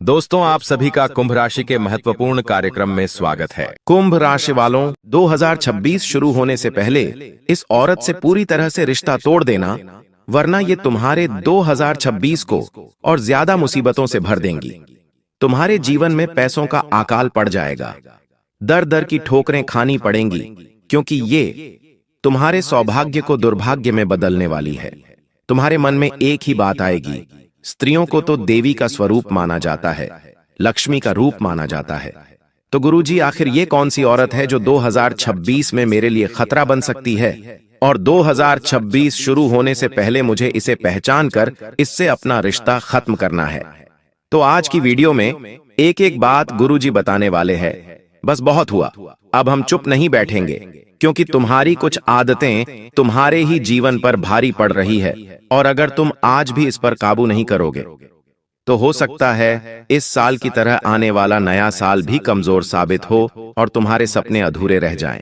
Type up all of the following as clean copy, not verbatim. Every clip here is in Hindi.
दोस्तों, आप सभी का कुंभ राशि के महत्वपूर्ण कार्यक्रम में स्वागत है। कुंभ राशि वालों, 2026 शुरू होने से पहले इस औरत से पूरी तरह से रिश्ता तोड़ देना, वरना ये तुम्हारे 2026 को और ज्यादा मुसीबतों से भर देंगी। तुम्हारे जीवन में पैसों का अकाल पड़ जाएगा, दर दर की ठोकरें खानी पड़ेंगी, क्योंकि ये तुम्हारे सौभाग्य को दुर्भाग्य में बदलने वाली है। तुम्हारे मन में एक ही बात आएगी, स्त्रियों को तो देवी का स्वरूप माना जाता है, लक्ष्मी का रूप माना जाता है। तो गुरुजी, आखिर ये कौन सी औरत है जो 2026 में मेरे लिए खतरा बन सकती है, और 2026 शुरू होने से पहले मुझे इसे पहचान कर इससे अपना रिश्ता खत्म करना है। तो आज की वीडियो में एक एक बात गुरुजी बताने वाले हैं। बस बहुत हुआ, अब हम चुप नहीं बैठेंगे, क्योंकि तुम्हारी कुछ आदतें तुम्हारे ही जीवन पर भारी पड़ रही है, और अगर तुम आज भी इस पर काबू नहीं करोगे तो हो सकता है इस साल की तरह आने वाला नया साल भी कमजोर साबित हो और तुम्हारे सपने अधूरे रह जाएं।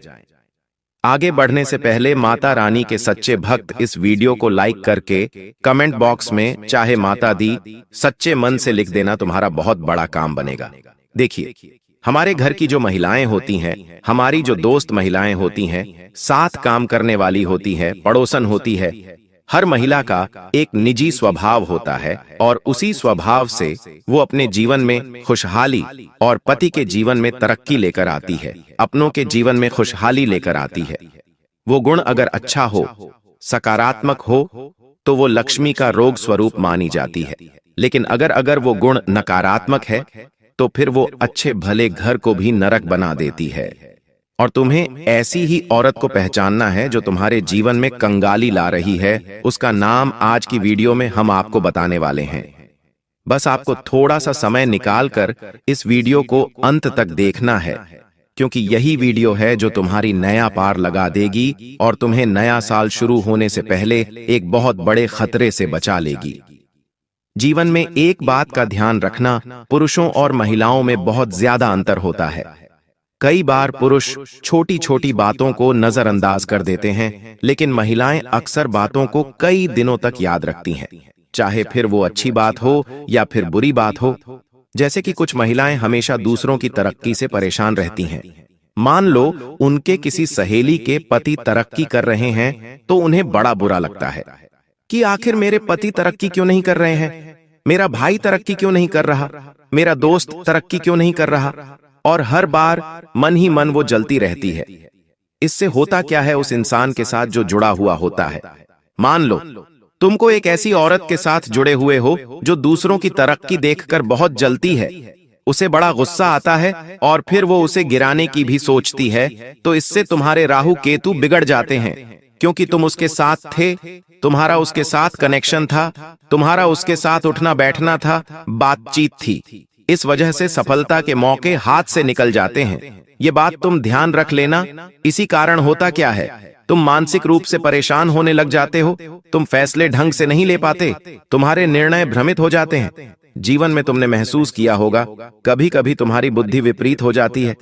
आगे बढ़ने से पहले माता रानी के सच्चे भक्त इस वीडियो को लाइक करके कमेंट बॉक्स में चाहे माता दी सच्चे मन से लिख देना, तुम्हारा बहुत बड़ा काम बनेगा। देखिए, हमारे घर की जो महिलाएं होती हैं, हमारी जो दोस्त महिलाएं होती हैं, साथ काम करने वाली होती है, पड़ोसन होती है, हर महिला का एक निजी स्वभाव होता है, और उसी स्वभाव से वो अपने जीवन में खुशहाली और पति के जीवन में तरक्की लेकर आती है, अपनों के जीवन में खुशहाली लेकर आती है। वो गुण अगर अच्छा हो, सकारात्मक हो, तो वो लक्ष्मी का रोग स्वरूप मानी जाती है। लेकिन अगर वो गुण नकारात्मक है, तो फिर वो अच्छे भले घर को भी नरक बना देती है। और तुम्हें ऐसी ही औरत को पहचानना है जो तुम्हारे जीवन में कंगाली ला रही है। उसका नाम आज की वीडियो में हम आपको बताने वाले हैं। बस आपको थोड़ा सा समय निकालकर इस वीडियो को अंत तक देखना है, क्योंकि यही वीडियो है जो तुम्हारी नया पार लगा देगी और तुम्हें नया साल शुरू होने से पहले एक बहुत बड़े खतरे से बचा लेगी। जीवन में एक बात का ध्यान रखना, पुरुषों और महिलाओं में बहुत ज्यादा अंतर होता है। कई बार पुरुष छोटी छोटी बातों को नजरअंदाज कर देते हैं, लेकिन महिलाएं अक्सर बातों को कई दिनों तक याद रखती हैं, चाहे फिर वो अच्छी बात हो या फिर बुरी बात हो। जैसे कि कुछ महिलाएं हमेशा दूसरों की तरक्की से परेशान रहती हैं। मान लो उनके किसी सहेली के पति तरक्की कर रहे हैं, तो उन्हें बड़ा बुरा लगता है कि आखिर मेरे पति तरक्की क्यों नहीं कर रहे हैं, मेरा भाई तरक्की क्यों नहीं कर रहा, मेरा दोस्त तरक्की क्यों नहीं कर रहा, और हर बार मन ही मन वो जलती रहती है। इससे होता क्या है, उस इंसान के साथ जो जुड़ा हुआ होता है, मान लो तुमको एक ऐसी औरत के साथ जुड़े हुए हो जो दूसरों की तरक्की देखकर बहुत जलती है, उसे बड़ा गुस्सा आता है और फिर वो उसे गिराने की भी सोचती है। तो इससे तुम्हारे राहु केतु बिगड़ जाते हैं, क्योंकि तुम उसके साथ थे, तुम्हारा उसके साथ कनेक्शन था, तुम्हारा उसके साथ उठना बैठना था, बातचीत थी। इस वजह से सफलता के मौके हाथ से निकल जाते हैं। ये बात तुम ध्यान रख लेना। इसी कारण होता क्या है, तुम मानसिक रूप से परेशान होने लग जाते हो, तुम फैसले ढंग से नहीं ले पाते, तुम्हारे निर्णय भ्रमित हो जाते हैं। जीवन में तुमने महसूस किया होगा, कभी कभी तुम्हारी बुद्धि विपरीत हो जाती है।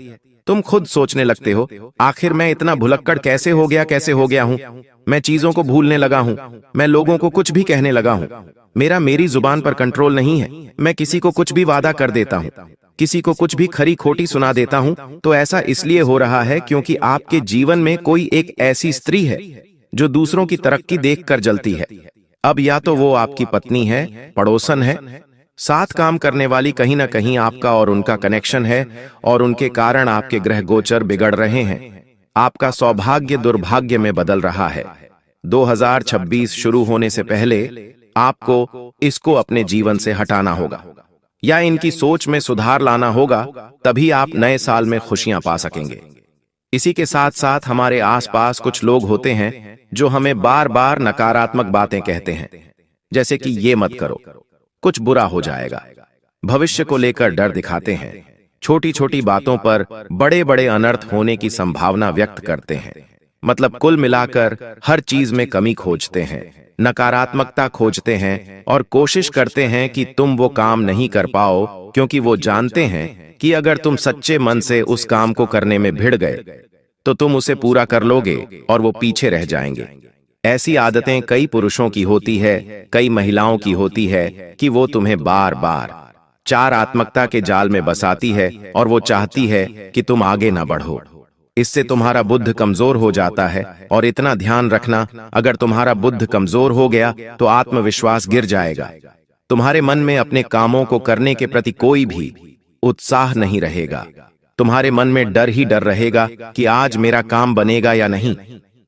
तुम खुद सोचने लगते हो, आखिर मैं इतना भुलक्कड़ कैसे हो गया हूँ, मैं चीजों को भूलने लगा हूँ, मैं लोगों को कुछ भी कहने लगा हूँ, मेरी जुबान पर कंट्रोल नहीं है, मैं किसी को कुछ भी वादा कर देता हूँ, किसी को कुछ भी खरी खोटी सुना देता हूँ। तो ऐसा इसलिए हो रहा है क्योंकि आपके जीवन में कोई एक ऐसी स्त्री है जो दूसरों की तरक्की देखकर जलती है। अब या तो वो आपकी पत्नी है, पड़ोसन है, साथ काम करने वाली, कहीं ना कहीं आपका और उनका कनेक्शन है, और उनके कारण आपके ग्रह गोचर बिगड़ रहे हैं, आपका सौभाग्य दुर्भाग्य में बदल रहा है। 2026 शुरू होने से पहले आपको इसको अपने जीवन से हटाना होगा, या इनकी सोच में सुधार लाना होगा, तभी आप नए साल में खुशियां पा सकेंगे। इसी के साथ साथ हमारे आसपास कुछ लोग होते हैं जो हमें बार बार नकारात्मक बातें कहते हैं, जैसे कि ये मत करो, कुछ बुरा हो जाएगा, भविष्य को लेकर डर दिखाते हैं, छोटी छोटी बातों पर बड़े बड़े अनर्थ होने की संभावना व्यक्त करते हैं। मतलब कुल मिलाकर हर चीज में कमी खोजते हैं, नकारात्मकता खोजते हैं, और कोशिश करते हैं कि तुम वो काम नहीं कर पाओ, क्योंकि वो जानते हैं कि अगर तुम सच्चे मन से उस काम को करने में भिड़ गए तो तुम उसे पूरा कर लोगे और वो पीछे रह जाएंगे। ऐसी आदतें कई पुरुषों की होती है, कई महिलाओं की होती है कि वो तुम्हें बार बार आत्मकता के जाल में बसाती है और वो चाहती है कि तुम आगे ना बढ़ो। इससे तुम्हारा बुद्ध कमजोर हो जाता है, और इतना ध्यान रखना, अगर तुम्हारा बुद्ध कमजोर हो गया तो आत्मविश्वास गिर जाएगा। तुम्हारे मन में अपने कामों को करने के प्रति कोई भी उत्साह नहीं रहेगा। तुम्हारे मन में डर ही डर रहेगा कि आज मेरा काम बनेगा या नहीं,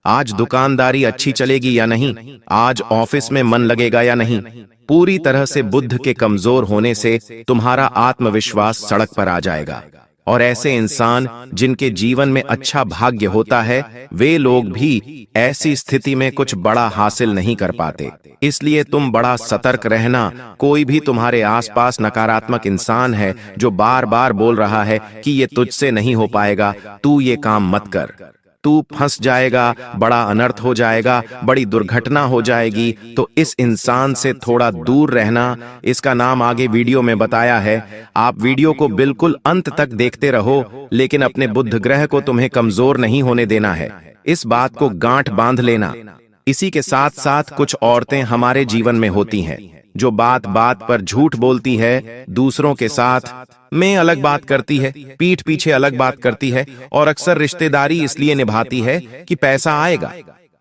आज दुकानदारी अच्छी चलेगी या नहीं, आज ऑफिस में मन लगेगा या नहीं। पूरी तरह से बुद्ध के कमजोर होने से तुम्हारा आत्मविश्वास सड़क पर आ जाएगा, और ऐसे इंसान जिनके जीवन में अच्छा भाग्य होता है, वे लोग भी ऐसी स्थिति में कुछ बड़ा हासिल नहीं कर पाते। इसलिए तुम बड़ा सतर्क रहना। कोई भी तुम्हारे आसपास नकारात्मक इंसान है जो बार बार बोल रहा है कि ये तुझसे नहीं हो पाएगा, तू ये काम मत कर, तू फंस जाएगा, बड़ा अनर्थ हो जाएगा, बड़ी दुर्घटना हो जाएगी, तो इस इंसान से थोड़ा दूर रहना। इसका नाम आगे वीडियो में बताया है। आप वीडियो को बिल्कुल अंत तक देखते रहो, लेकिन अपने बुद्ध ग्रह को तुम्हें कमजोर नहीं होने देना है। इस बात को गांठ बांध लेना। इसी के साथ साथ कुछ औरतें हमारे जीवन में होती हैं जो बात बात पर झूठ बोलती है, दूसरों के साथ में अलग बात करती है, पीठ पीछे अलग बात करती है, और अक्सर रिश्तेदारी इसलिए निभाती है कि पैसा आएगा।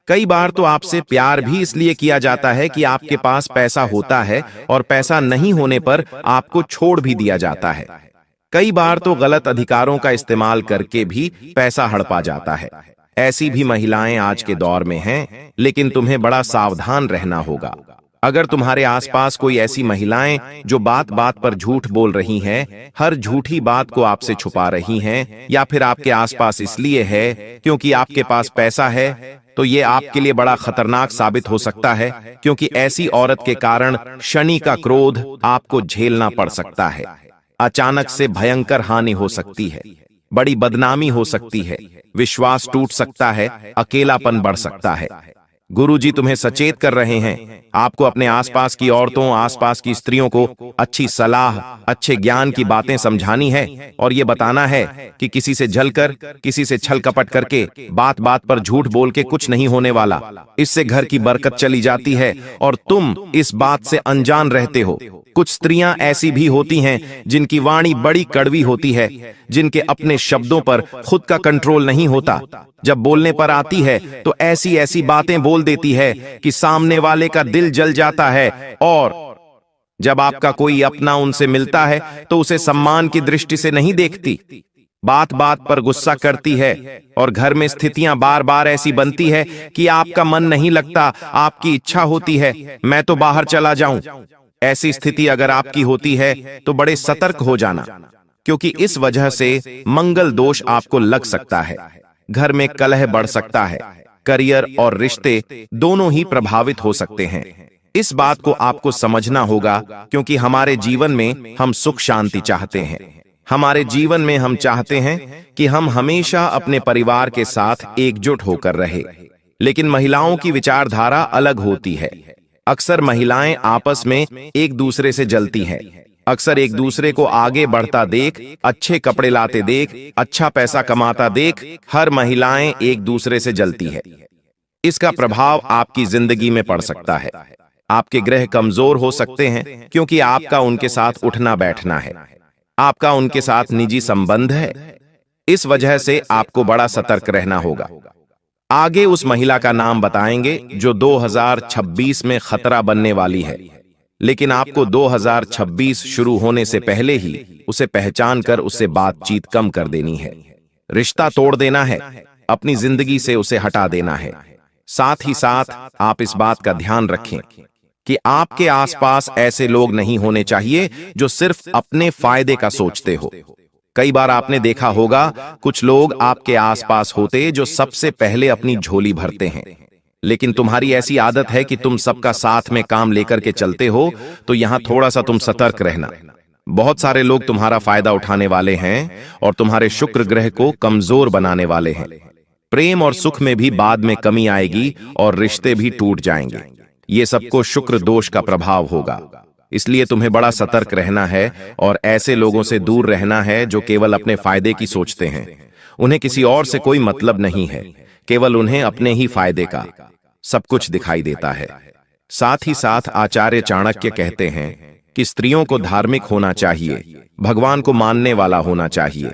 कई बार तो आपसे प्यार भी इसलिए किया जाता है कि आपके पास पैसा होता है, और पैसा नहीं होने पर आपको छोड़ भी दिया जाता है। कई बार तो गलत अधिकारों का इस्तेमाल करके भी पैसा हड़पा जाता है। ऐसी भी महिलाएं आज के दौर में हैं, लेकिन तुम्हें बड़ा सावधान रहना होगा। अगर तुम्हारे आसपास कोई ऐसी महिलाएं जो बात बात पर झूठ बोल रही हैं, हर झूठी बात को आपसे छुपा रही हैं, या फिर आपके आसपास इसलिए है क्योंकि आपके पास पैसा है, तो ये आपके लिए बड़ा खतरनाक साबित हो सकता है, क्योंकि ऐसी औरत के कारण शनि का क्रोध आपको झेलना पड़ सकता है। अचानक से भयंकर हानि हो सकती है, बड़ी बदनामी हो सकती है, विश्वास टूट सकता है, अकेलापन बढ़ सकता है। गुरुजी तुम्हें सचेत कर रहे हैं। आपको अपने आसपास की औरतों, आसपास की स्त्रियों को अच्छी सलाह, अच्छे ज्ञान की बातें समझानी है, और ये बताना है कि किसी से जलकर, किसी से छल कपट करके, बात बात पर झूठ बोल के कुछ नहीं होने वाला। इससे घर की बरकत चली जाती है और तुम इस बात से अनजान रहते हो। कुछ स्त्रियां ऐसी भी होती हैं जिनकी वाणी बड़ी कड़वी होती है, जिनके अपने शब्दों पर खुद का कंट्रोल नहीं होता। जब बोलने पर आती है तो ऐसी ऐसी बातें बोल देती है कि सामने वाले का दिल जल जाता है, और जब आपका कोई अपना उनसे मिलता है तो उसे सम्मान की दृष्टि से नहीं देखती, बात बात पर गुस्सा करती है, और घर में स्थितियां बार बार ऐसी बनती है कि आपका मन नहीं लगता, आपकी इच्छा होती है मैं तो बाहर चला जाऊं। ऐसी स्थिति अगर आपकी होती है तो बड़े सतर्क हो जाना, क्योंकि इस वजह से मंगल दोष आपको लग सकता है। घर में कलह बढ़ सकता है, करियर और रिश्ते दोनों ही प्रभावित हो सकते हैं। इस बात को आपको समझना होगा, क्योंकि हमारे जीवन में हम सुख शांति चाहते हैं। हमारे जीवन में हम चाहते हैं कि हम हमेशा अपने परिवार के साथ एकजुट होकर रहे, लेकिन महिलाओं की विचारधारा अलग होती है। अक्सर महिलाएं आपस में एक दूसरे से जलती हैं। अक्सर एक दूसरे को आगे बढ़ता देख, अच्छे कपड़े लाते देख, अच्छा पैसा कमाता देख, हर महिलाएं एक दूसरे से जलती है। इसका प्रभाव आपकी जिंदगी में पड़ सकता है। आपके ग्रह कमजोर हो सकते हैं, क्योंकि आपका उनके साथ उठना बैठना है, आपका उनके साथ निजी संबंध है। इस वजह से आपको बड़ा सतर्क रहना होगा। आगे उस महिला का नाम बताएंगे जो 2026 में खतरा बनने वाली है, लेकिन आपको 2026 शुरू होने से पहले ही उसे पहचान कर उससे बातचीत कम कर देनी है, रिश्ता तोड़ देना है, अपनी जिंदगी से उसे हटा देना है। साथ ही साथ आप इस बात का ध्यान रखें कि आपके आसपास ऐसे लोग नहीं होने चाहिए जो सिर्फ अपने फायदे का सोचते हो। कई बार आपने देखा होगा कुछ लोग आपके आसपास होते जो सबसे पहले अपनी झोली भरते हैं, लेकिन तुम्हारी ऐसी आदत है कि तुम सबका साथ में काम लेकर के चलते हो, तो यहां थोड़ा सा तुम सतर्क रहना। बहुत सारे लोग तुम्हारा फायदा उठाने वाले हैं और तुम्हारे शुक्र ग्रह को कमजोर बनाने वाले हैं। प्रेम और सुख में भी बाद में कमी आएगी और रिश्ते भी टूट जाएंगे। ये सबको शुक्र दोष का प्रभाव होगा। इसलिए तुम्हें बड़ा सतर्क रहना है और ऐसे लोगों से दूर रहना है जो केवल अपने फायदे की सोचते हैं। उन्हें किसी और से कोई मतलब नहीं है, केवल उन्हें अपने ही फायदे का सब कुछ दिखाई देता है। साथ ही साथ आचार्य चाणक्य कहते हैं कि स्त्रियों को धार्मिक होना चाहिए, भगवान को मानने वाला होना चाहिए।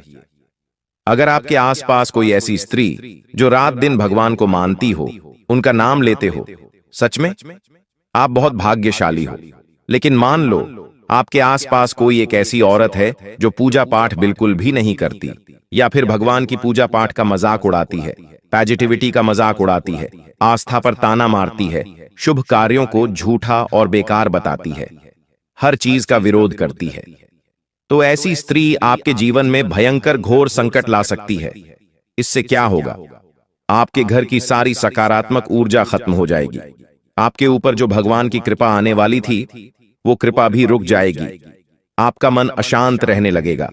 अगर आपके आसपास कोई ऐसी स्त्री जो रात दिन भगवान को मानती हो, उनका नाम लेते हो, सच में आप बहुत भाग्यशाली हो। लेकिन मान लो आपके आसपास कोई एक ऐसी औरत है जो पूजा पाठ बिल्कुल भी नहीं करती, या फिर भगवान की पूजा पाठ का मजाक उड़ाती है, पॉजिटिविटी का मजाक उड़ाती है, आस्था पर ताना मारती है, शुभ कार्यों को झूठा और बेकार बताती है, हर चीज का विरोध करती है। तो ऐसी स्त्री आपके जीवन में भयंकर घोर संकट ला सकती है। इससे क्या होगा? आपके घर की सारी सकारात्मक ऊर्जा खत्म हो जाएगी। आपके ऊपर जो भगवान की कृपा आने वाली थी, वो कृपा भी रुक जाएगी। आपका मन अशांत रहने लगेगा,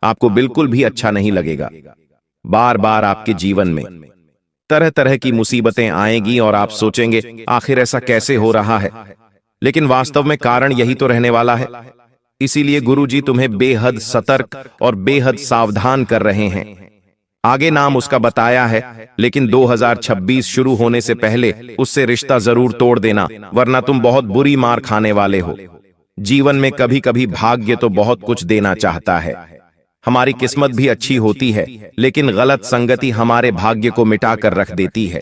आपको बिल्कुल भी अच्छा नहीं लगेगा। बार बार आपके जीवन में तरह तरह की मुसीबतें आएंगी और आप सोचेंगे आखिर ऐसा कैसे हो रहा है, लेकिन वास्तव में कारण यही तो रहने वाला है। इसीलिए गुरुजी तुम्हें बेहद सतर्क और बेहद सावधान कर रहे हैं। आगे नाम उसका बताया है, लेकिन 2026 शुरू होने से पहले उससे रिश्ता जरूर तोड़ देना, वरना तुम बहुत बुरी मार खाने वाले हो। जीवन में कभी कभी भाग्य तो बहुत कुछ देना चाहता है। हमारी किस्मत भी अच्छी होती है, लेकिन गलत संगति हमारे भाग्य को मिटा कर रख देती है।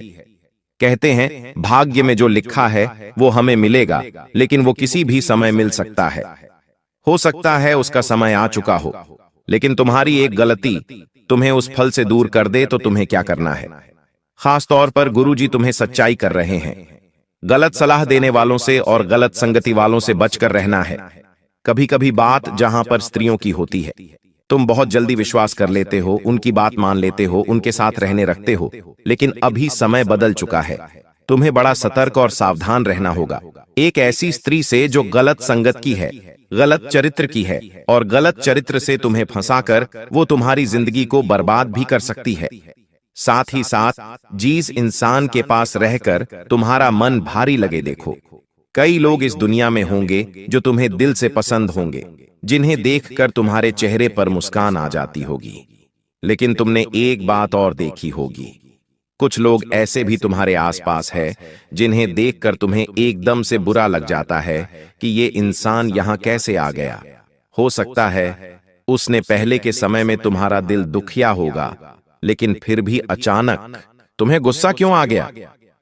कहते हैं भाग्य में जो लिखा है वो हमें मिलेगा, लेकिन वो किसी भी समय मिल सकता है। हो सकता है उसका समय आ चुका हो, लेकिन तुम्हारी एक गलती तुम्हें उस फल से दूर कर दे, तो तुम्हें क्या करना है? खास तौर पर गुरुजी तुम्हें सच्चाई कर रहे हैं। गलत सलाह देने वालों से और गलत संगति वालों से बचकर रहना है। कभी कभी बात जहां पर स्त्रियों की होती है, तुम बहुत जल्दी विश्वास कर लेते हो, उनकी बात मान लेते हो, उनके साथ रहने रखते हो, लेकिन अभी समय बदल चुका है। तुम्हें बड़ा सतर्क और सावधान रहना होगा। एक ऐसी स्त्री से जो गलत संगत की है, गलत चरित्र की है, और गलत चरित्र से तुम्हें फंसाकर वो तुम्हारी जिंदगी को बर्बाद भी कर सकती है। साथ ही साथ जिस इंसान के पास रहकर तुम्हारा मन भारी लगे, देखो कई लोग इस दुनिया में होंगे जो तुम्हें दिल से पसंद होंगे, जिन्हें देखकर तुम्हारे चेहरे पर मुस्कान आ जाती होगी। लेकिन तुमने एक बात और देखी होगी, कुछ लोग ऐसे भी तुम्हारे आसपास है जिन्हें देखकर तुम्हें एकदम से बुरा लग जाता है कि ये इंसान यहां कैसे आ गया। हो सकता है उसने पहले के समय में तुम्हारा दिल दुखिया होगा, लेकिन फिर भी अचानक तुम्हें गुस्सा क्यों आ गया?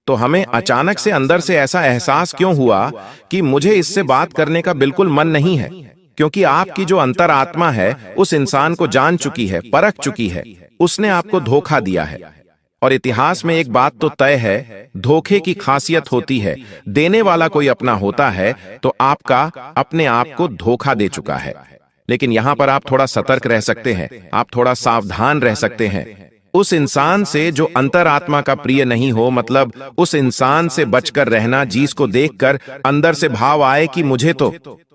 तो हमें अचानक से अंदर से ऐसा एहसास क्यों हुआ कि मुझे इससे बात करने का बिल्कुल मन नहीं है? क्योंकि आपकी जो अंतरात्मा है उस इंसान को जान चुकी है, परख चुकी है, उसने आपको धोखा दिया है। और इतिहास में एक बात तो तय है, धोखे की खासियत होती है, देने वाला कोई अपना होता है तो आपका अपने आप को धोखा दे चुका है। लेकिन यहां पर आप थोड़ा सतर्क रह सकते हैं, आप थोड़ा सावधान रह सकते हैं। उस इंसान से जो अंतरात्मा का प्रिय नहीं हो, मतलब उस इंसान से बचकर रहना जिसको देखकर अंदर से भाव आए कि मुझे तो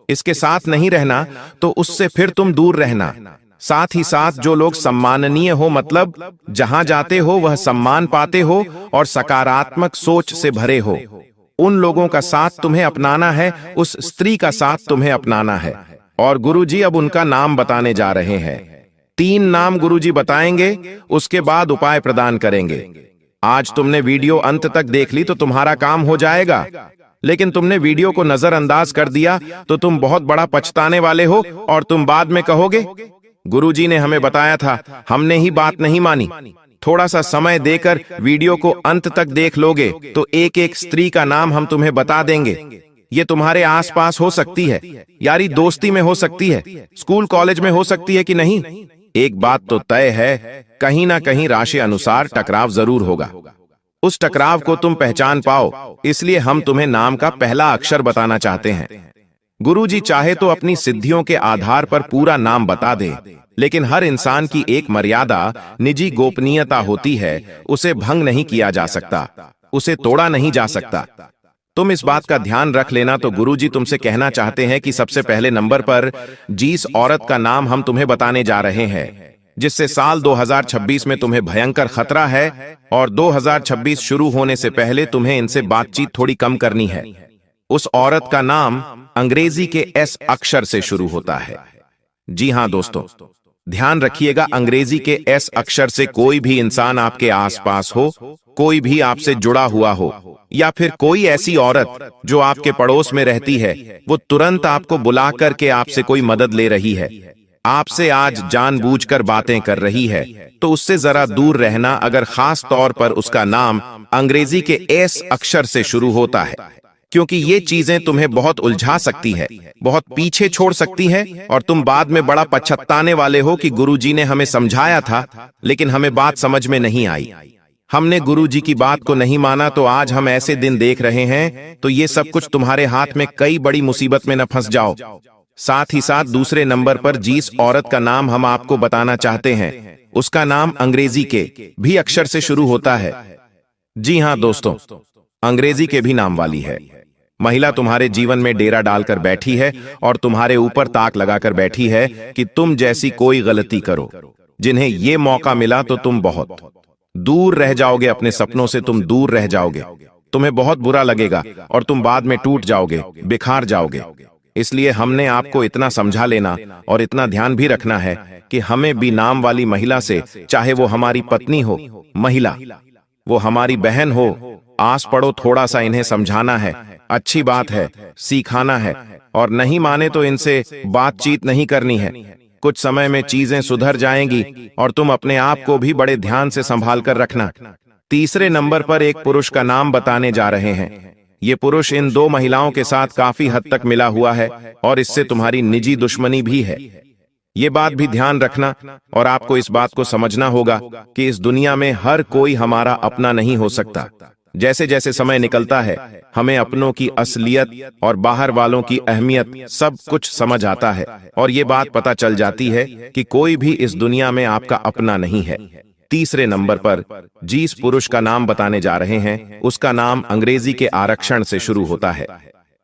इसके साथ नहीं रहना, तो उससे फिर तुम दूर रहना। साथ ही साथ जो लोग सम्माननीय हो, मतलब जहां जाते हो वह सम्मान पाते हो और सकारात्मक सोच से भरे हो, उन लोगों का साथ तुम्हें अपनाना है, उस स्त्री का साथ तुम्हें अपनाना है। और गुरुजी अब उनका नाम बताने जा रहे हैं। 3 नाम गुरुजी बताएंगे, उसके बाद उपाय प्रदान करेंगे। आज तुमने वीडियो अंत तक देख ली तो तुम्हारा काम हो जाएगा, लेकिन तुमने वीडियो को नजरअंदाज कर दिया तो तुम बहुत बड़ा पछताने वाले हो और तुम बाद में कहोगे गुरुजी ने हमें बताया था, हमने ही बात नहीं मानी। थोड़ा सा समय देकर वीडियो को अंत तक देख लोगे तो एक एक स्त्री का नाम हम तुम्हें बता देंगे। ये तुम्हारे आसपास हो सकती है, यारी दोस्ती में हो सकती है, स्कूल कॉलेज में हो सकती है कि नहीं। एक बात तो तय है, कहीं ना कहीं राशि अनुसार टकराव जरूर होगा। उस टकराव को तुम पहचान पाओ, इसलिए हम तुम्हें नाम का पहला अक्षर बताना चाहते हैं। गुरुजी चाहे तो अपनी सिद्धियों के आधार पर पूरा नाम बता दे, लेकिन हर इंसान की एक मर्यादा, निजी गोपनीयता होती है, उसे भंग नहीं किया जा सकता, उसे तोड़ा नहीं जा सकता। तुम इस बात का ध्यान रख लेना। तो गुरुजी तुमसे कहना चाहते हैं कि सबसे पहले नंबर पर जिस औरत का नाम हम तुम्हें बताने जा रहे हैं, जिससे साल 2026 में तुम्हें भयंकर खतरा है और 2026 शुरू होने से पहले तुम्हें इनसे बातचीत थोड़ी कम करनी है। उस औरत का नाम अंग्रेजी के एस अक्षर से शुरू होता है। जी हां दोस्तों, ध्यान रखिएगा, अंग्रेजी के एस अक्षर से कोई भी इंसान आपके आसपास हो, कोई भी आपसे जुड़ा हुआ हो, या फिर कोई ऐसी औरत जो आपके पड़ोस में रहती है, वो तुरंत आपको बुला करके आपसे कोई मदद ले रही है, आपसे आज जानबूझकर बातें कर रही है, तो उससे जरा दूर रहना, अगर खास तौर पर उसका नाम अंग्रेजी के एस अक्षर से शुरू होता है, क्योंकि ये चीजें तुम्हें बहुत उलझा सकती है, बहुत पीछे छोड़ सकती है, और तुम बाद में बड़ा पछताने वाले हो कि गुरुजी ने हमें समझाया था लेकिन हमें बात समझ में नहीं आई, हमने गुरुजी की बात को नहीं माना, तो आज हम ऐसे दिन देख रहे हैं। तो ये सब कुछ तुम्हारे हाथ में कई बड़ी मुसीबत में न फंस जाओ। साथ ही साथ दूसरे नंबर पर जिस औरत का नाम हम आपको बताना चाहते हैं, उसका नाम अंग्रेजी के भी अक्षर से शुरू होता है। जी हां दोस्तों, अंग्रेजी के भी नाम वाली है। महिला तुम्हारे जीवन में डेरा डालकर बैठी है और तुम्हारे ऊपर ताक लगाकर बैठी है कि तुम जैसी कोई गलती करो। जिन्हें ये मौका मिला तो तुम बहुत दूर रह जाओगे, अपने सपनों से तुम दूर रह जाओगे, तुम्हें बहुत बुरा लगेगा और तुम बाद में टूट जाओगे, बिखार जाओगे। इसलिए हमने आपको इतना समझा लेना और इतना ध्यान भी रखना है कि हमें भी नाम वाली महिला से, चाहे वो हमारी पत्नी हो, महिला, वो हमारी बहन हो, आस पड़ो, थोड़ा सा इन्हें समझाना है, अच्छी बात है, सिखाना है, और नहीं माने तो इनसे बातचीत नहीं करनी है। कुछ समय में चीजें सुधर जाएंगी और तुम अपने आप को भी बड़े ध्यान से संभाल कर रखना। तीसरे नंबर पर एक पुरुष का नाम बताने जा रहे हैं। ये पुरुष इन दो महिलाओं के साथ काफी हद तक मिला हुआ है और इससे तुम्हारी निजी दुश्मनी भी है। ये बात भी ध्यान रखना, और आपको इस बात को समझना होगा कि इस दुनिया में हर कोई हमारा अपना नहीं हो सकता। जैसे जैसे समय निकलता है, हमें अपनों की असलियत और बाहर वालों की अहमियत सब कुछ समझ आता है, और ये बात पता चल जाती है कि कोई भी इस दुनिया में आपका अपना नहीं है। तीसरे नंबर पर जिस पुरुष का नाम बताने जा रहे हैं, उसका नाम अंग्रेजी के आरक्षण से शुरू होता है।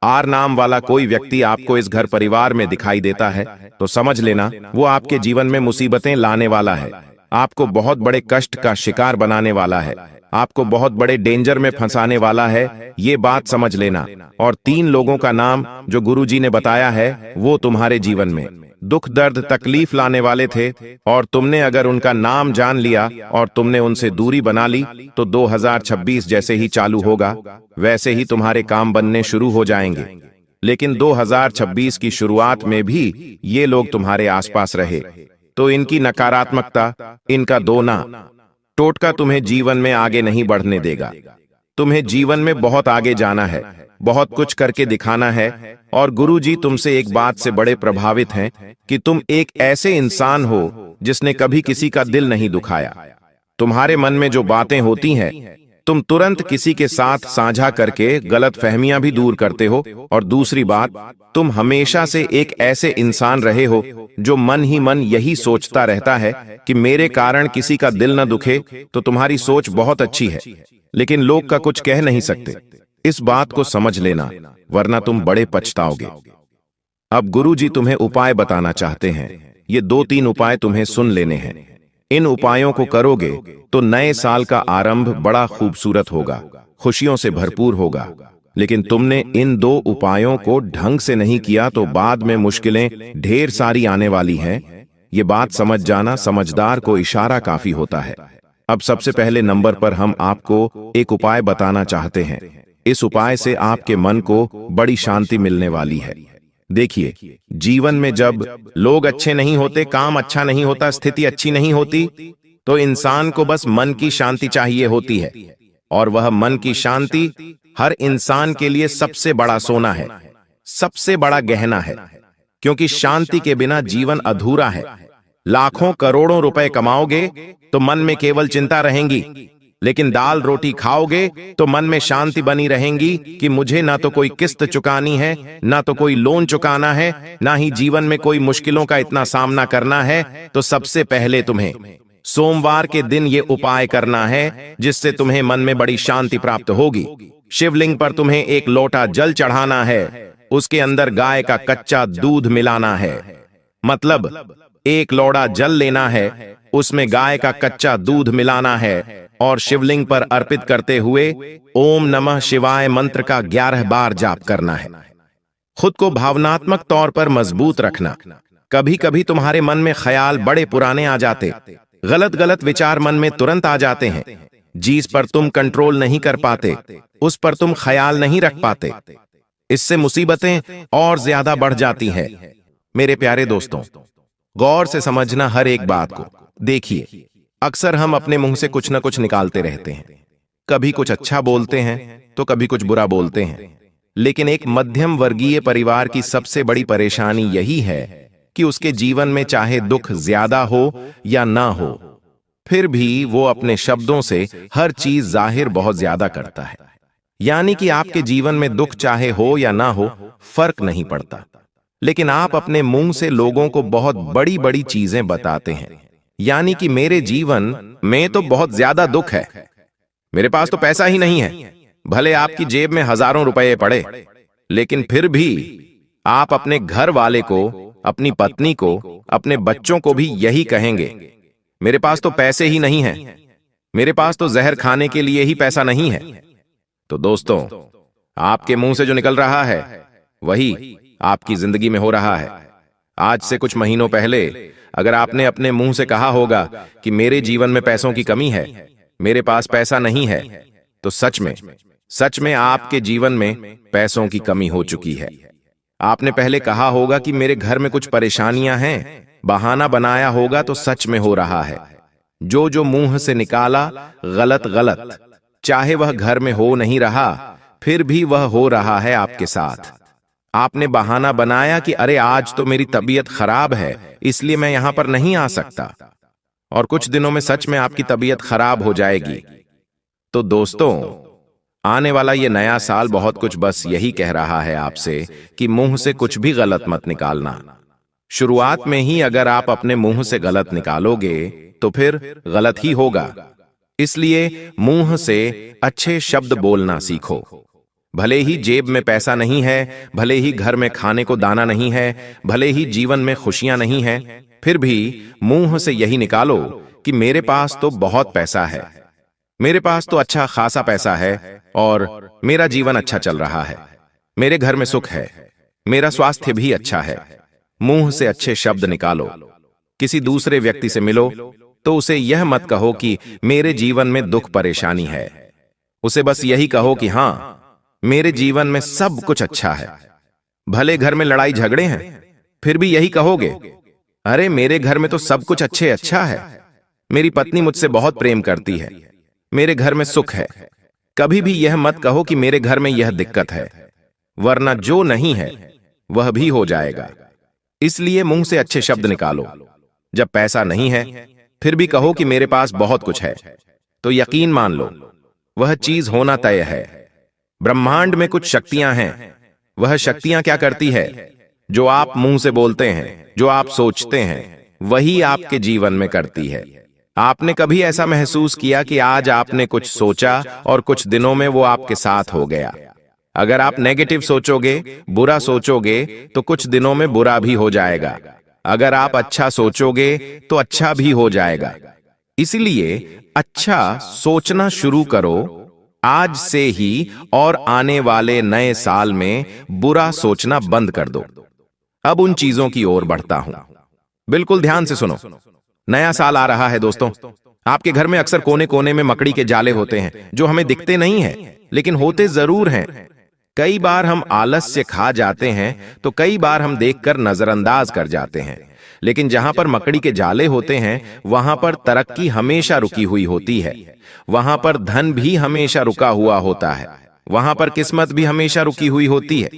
आर नाम वाला कोई व्यक्ति आपको इस घर परिवार में दिखाई देता है तो समझ लेना वो आपके जीवन में मुसीबतें लाने वाला है, आपको बहुत बड़े कष्ट का शिकार बनाने वाला है, आपको बहुत बड़े डेंजर में फंसाने वाला है, ये बात समझ लेना। और 3 लोगों का नाम जो गुरुजी ने बताया है, वो तुम्हारे जीवन में दुख दर्द तकलीफ लाने वाले थे, और तुमने अगर उनका नाम जान लिया और तुमने उनसे दूरी बना ली तो 2026 जैसे ही चालू होगा वैसे ही तुम्हारे काम बनने शुरू हो जाएंगे। लेकिन 2026 की शुरुआत में भी ये लोग तुम्हारे आसपास रहे तो इनकी नकारात्मकता, इनका दोना टोटका तुम्हें जीवन में आगे नहीं बढ़ने देगा। तुम्हें जीवन में बहुत आगे जाना है, बहुत कुछ करके दिखाना है, और गुरुजी तुमसे एक बात से बड़े प्रभावित हैं कि तुम एक ऐसे इंसान हो जिसने कभी किसी का दिल नहीं दुखाया। तुम्हारे मन में जो बातें होती हैं, तुम तुरंत किसी के साथ साझा करके गलत फहमियां भी दूर करते हो। और दूसरी बात, तुम हमेशा से एक ऐसे इंसान रहे हो जो मन ही मन यही सोचता रहता है कि मेरे कारण किसी का दिल न दुखे। तो तुम्हारी सोच बहुत अच्छी है, लेकिन लोग का कुछ कह नहीं सकते। इस बात को समझ लेना, वरना तुम बड़े पछताओगे। अब गुरुजी तुम्हें उपाय बताना चाहते हैं। ये 2-3 उपाय तुम्हें सुन लेने हैं। इन उपायों को करोगे तो नए साल का आरंभ बड़ा खूबसूरत होगा, खुशियों से भरपूर होगा। लेकिन तुमने इन 2 उपायों को ढंग से नहीं किया तो बाद में मुश्किलें ढेर सारी आने वाली हैं। ये बात समझ जाना, समझदार को इशारा काफी होता है। अब सबसे पहले नंबर पर हम आपको एक उपाय बताना चाहते हैं। इस उपाय से आपके मन को बड़ी शांति मिलने वाली है। देखिए, जीवन में जब लोग अच्छे नहीं होते, काम अच्छा नहीं होता, स्थिति अच्छी नहीं होती, तो इंसान को बस मन की शांति चाहिए होती है, और वह मन की शांति हर इंसान के लिए सबसे बड़ा सोना है, सबसे बड़ा गहना है। क्योंकि शांति के बिना जीवन अधूरा है। लाखों करोड़ों रुपए कमाओगे तो मन में केवल चिंता रहेंगी, लेकिन दाल रोटी खाओगे तो मन में शांति बनी रहेंगी कि मुझे ना तो कोई किस्त चुकानी है, ना तो कोई लोन चुकाना है, ना ही जीवन में कोई मुश्किलों का इतना सामना करना है। तो सबसे पहले तुम्हें सोमवार के दिन ये उपाय करना है, जिससे तुम्हें मन में बड़ी शांति प्राप्त होगी। शिवलिंग पर तुम्हें एक लोटा जल चढ़ाना है, उसके अंदर गाय का कच्चा दूध मिलाना है। मतलब एक लोटा जल लेना है, उसमें गाय का कच्चा दूध मिलाना है, और शिवलिंग पर अर्पित करते हुए ओम नमः शिवाय मंत्र का 11 बार जाप करना है। खुद को भावनात्मक तौर पर मजबूत रखना। कभी कभी तुम्हारे मन में ख्याल बड़े पुराने आ जाते, गलत गलत विचार मन में तुरंत आ जाते हैं। जिस पर तुम कंट्रोल नहीं कर पाते, उस पर तुम ख्याल नहीं रख पाते। इससे मुसीबतें और ज्यादा बढ़ जाती हैं। मेरे प्यारे दोस्तों, गौर से समझना हर एक बात को। देखिए, अक्सर हम अपने मुंह से कुछ न कुछ निकालते रहते हैं। कभी कुछ अच्छा बोलते हैं तो कभी कुछ बुरा बोलते हैं। लेकिन एक मध्यम वर्गीय परिवार की सबसे बड़ी परेशानी यही है कि उसके जीवन में चाहे दुख ज्यादा हो या ना हो, फिर भी वो अपने शब्दों से हर चीज जाहिर बहुत ज्यादा करता है। यानी कि आपके जीवन में दुख चाहे हो या ना हो, फर्क नहीं पड़ता, लेकिन आप अपने मुंह से लोगों को बहुत बड़ी बड़ी चीजें बताते हैं। यानी कि मेरे जीवन में तो बहुत ज्यादा दुख है, मेरे पास तो पैसा ही नहीं है। भले आपकी जेब में हजारों रुपए पड़े, लेकिन फिर भी आप अपने घर वाले को, अपनी पत्नी को, अपने बच्चों को भी यही कहेंगे, मेरे पास तो पैसे ही नहीं है, मेरे पास तो जहर खाने के लिए ही पैसा नहीं है। तो दोस्तों, आपके मुंह से जो निकल रहा है वही आपकी जिंदगी में हो रहा है। आज से कुछ महीनों पहले अगर आपने अपने मुंह से कहा होगा कि मेरे जीवन में पैसों की कमी है, मेरे पास पैसा नहीं है, तो सच में आपके जीवन में पैसों की कमी हो चुकी है। आपने पहले कहा होगा कि मेरे घर में कुछ परेशानियां हैं, बहाना बनाया होगा तो सच में हो रहा है। जो मुंह से निकाला गलत, चाहे वह घर में हो नहीं रहा, फिर भी वह हो रहा है आपके साथ। आपने बहाना बनाया कि अरे आज तो मेरी तबीयत खराब है, इसलिए मैं यहां पर नहीं आ सकता, और कुछ दिनों में सच में आपकी तबीयत खराब हो जाएगी। तो दोस्तों, आने वाला ये नया साल बहुत कुछ बस यही कह रहा है आपसे कि मुंह से कुछ भी गलत मत निकालना। शुरुआत में ही अगर आप अपने मुंह से गलत निकालोगे तो फिर गलत ही होगा। इसलिए मुंह से अच्छे शब्द बोलना सीखो। भले ही जेब में पैसा नहीं है, भले ही घर में खाने को दाना नहीं है, भले ही जीवन में खुशियां नहीं है, फिर भी मुंह से यही निकालो कि मेरे पास तो बहुत पैसा है, मेरे पास तो अच्छा खासा पैसा है और मेरा जीवन अच्छा चल रहा है, मेरे घर में सुख है, मेरा स्वास्थ्य भी अच्छा है। मुंह से अच्छे शब्द निकालो। किसी दूसरे व्यक्ति से मिलो तो उसे यह मत कहो कि मेरे जीवन में दुख परेशानी है। उसे बस यही कहो कि हां, मेरे जीवन में सब कुछ अच्छा है। भले घर में लड़ाई झगड़े हैं, फिर भी यही कहोगे, अरे मेरे घर में तो सब कुछ अच्छा है, मेरी पत्नी मुझसे बहुत प्रेम करती है, मेरे घर में सुख है। कभी भी यह मत कहो कि मेरे घर में यह दिक्कत है, वरना जो नहीं है वह भी हो जाएगा। इसलिए मुंह से अच्छे शब्द निकालो। जब पैसा नहीं है फिर भी कहो कि मेरे पास बहुत कुछ है, तो यकीन मान लो वह चीज होना तय है। ब्रह्मांड में कुछ शक्तियां हैं। वह शक्तियां क्या करती है? जो आप मुंह से बोलते हैं, जो आप सोचते हैं, वही आपके जीवन में करती है। आपने कभी ऐसा महसूस किया कि आज आपने कुछ सोचा और कुछ दिनों में वो आपके साथ हो गया? अगर आप नेगेटिव सोचोगे, बुरा सोचोगे, तो कुछ दिनों में बुरा भी हो जाएगा। अगर आप अच्छा सोचोगे तो अच्छा भी हो जाएगा। इसलिए अच्छा सोचना शुरू करो आज से ही, और आने वाले नए साल में बुरा सोचना बंद कर दो। अब उन चीजों की ओर बढ़ता हूं, बिल्कुल ध्यान से सुनो। नया साल आ रहा है दोस्तों। आपके घर में अक्सर कोने कोने में मकड़ी के जाले होते हैं जो हमें दिखते नहीं हैं, लेकिन होते जरूर हैं। कई बार हम आलस से खा जाते हैं तो कई बार हम देखकर नजरअंदाज कर जाते हैं। लेकिन जहां पर मकड़ी के जाले होते हैं वहां पर तरक्की हमेशा रुकी हुई होती है, वहां पर धन भी हमेशा रुका हुआ होता है, वहां पर किस्मत भी हमेशा रुकी हुई होती है।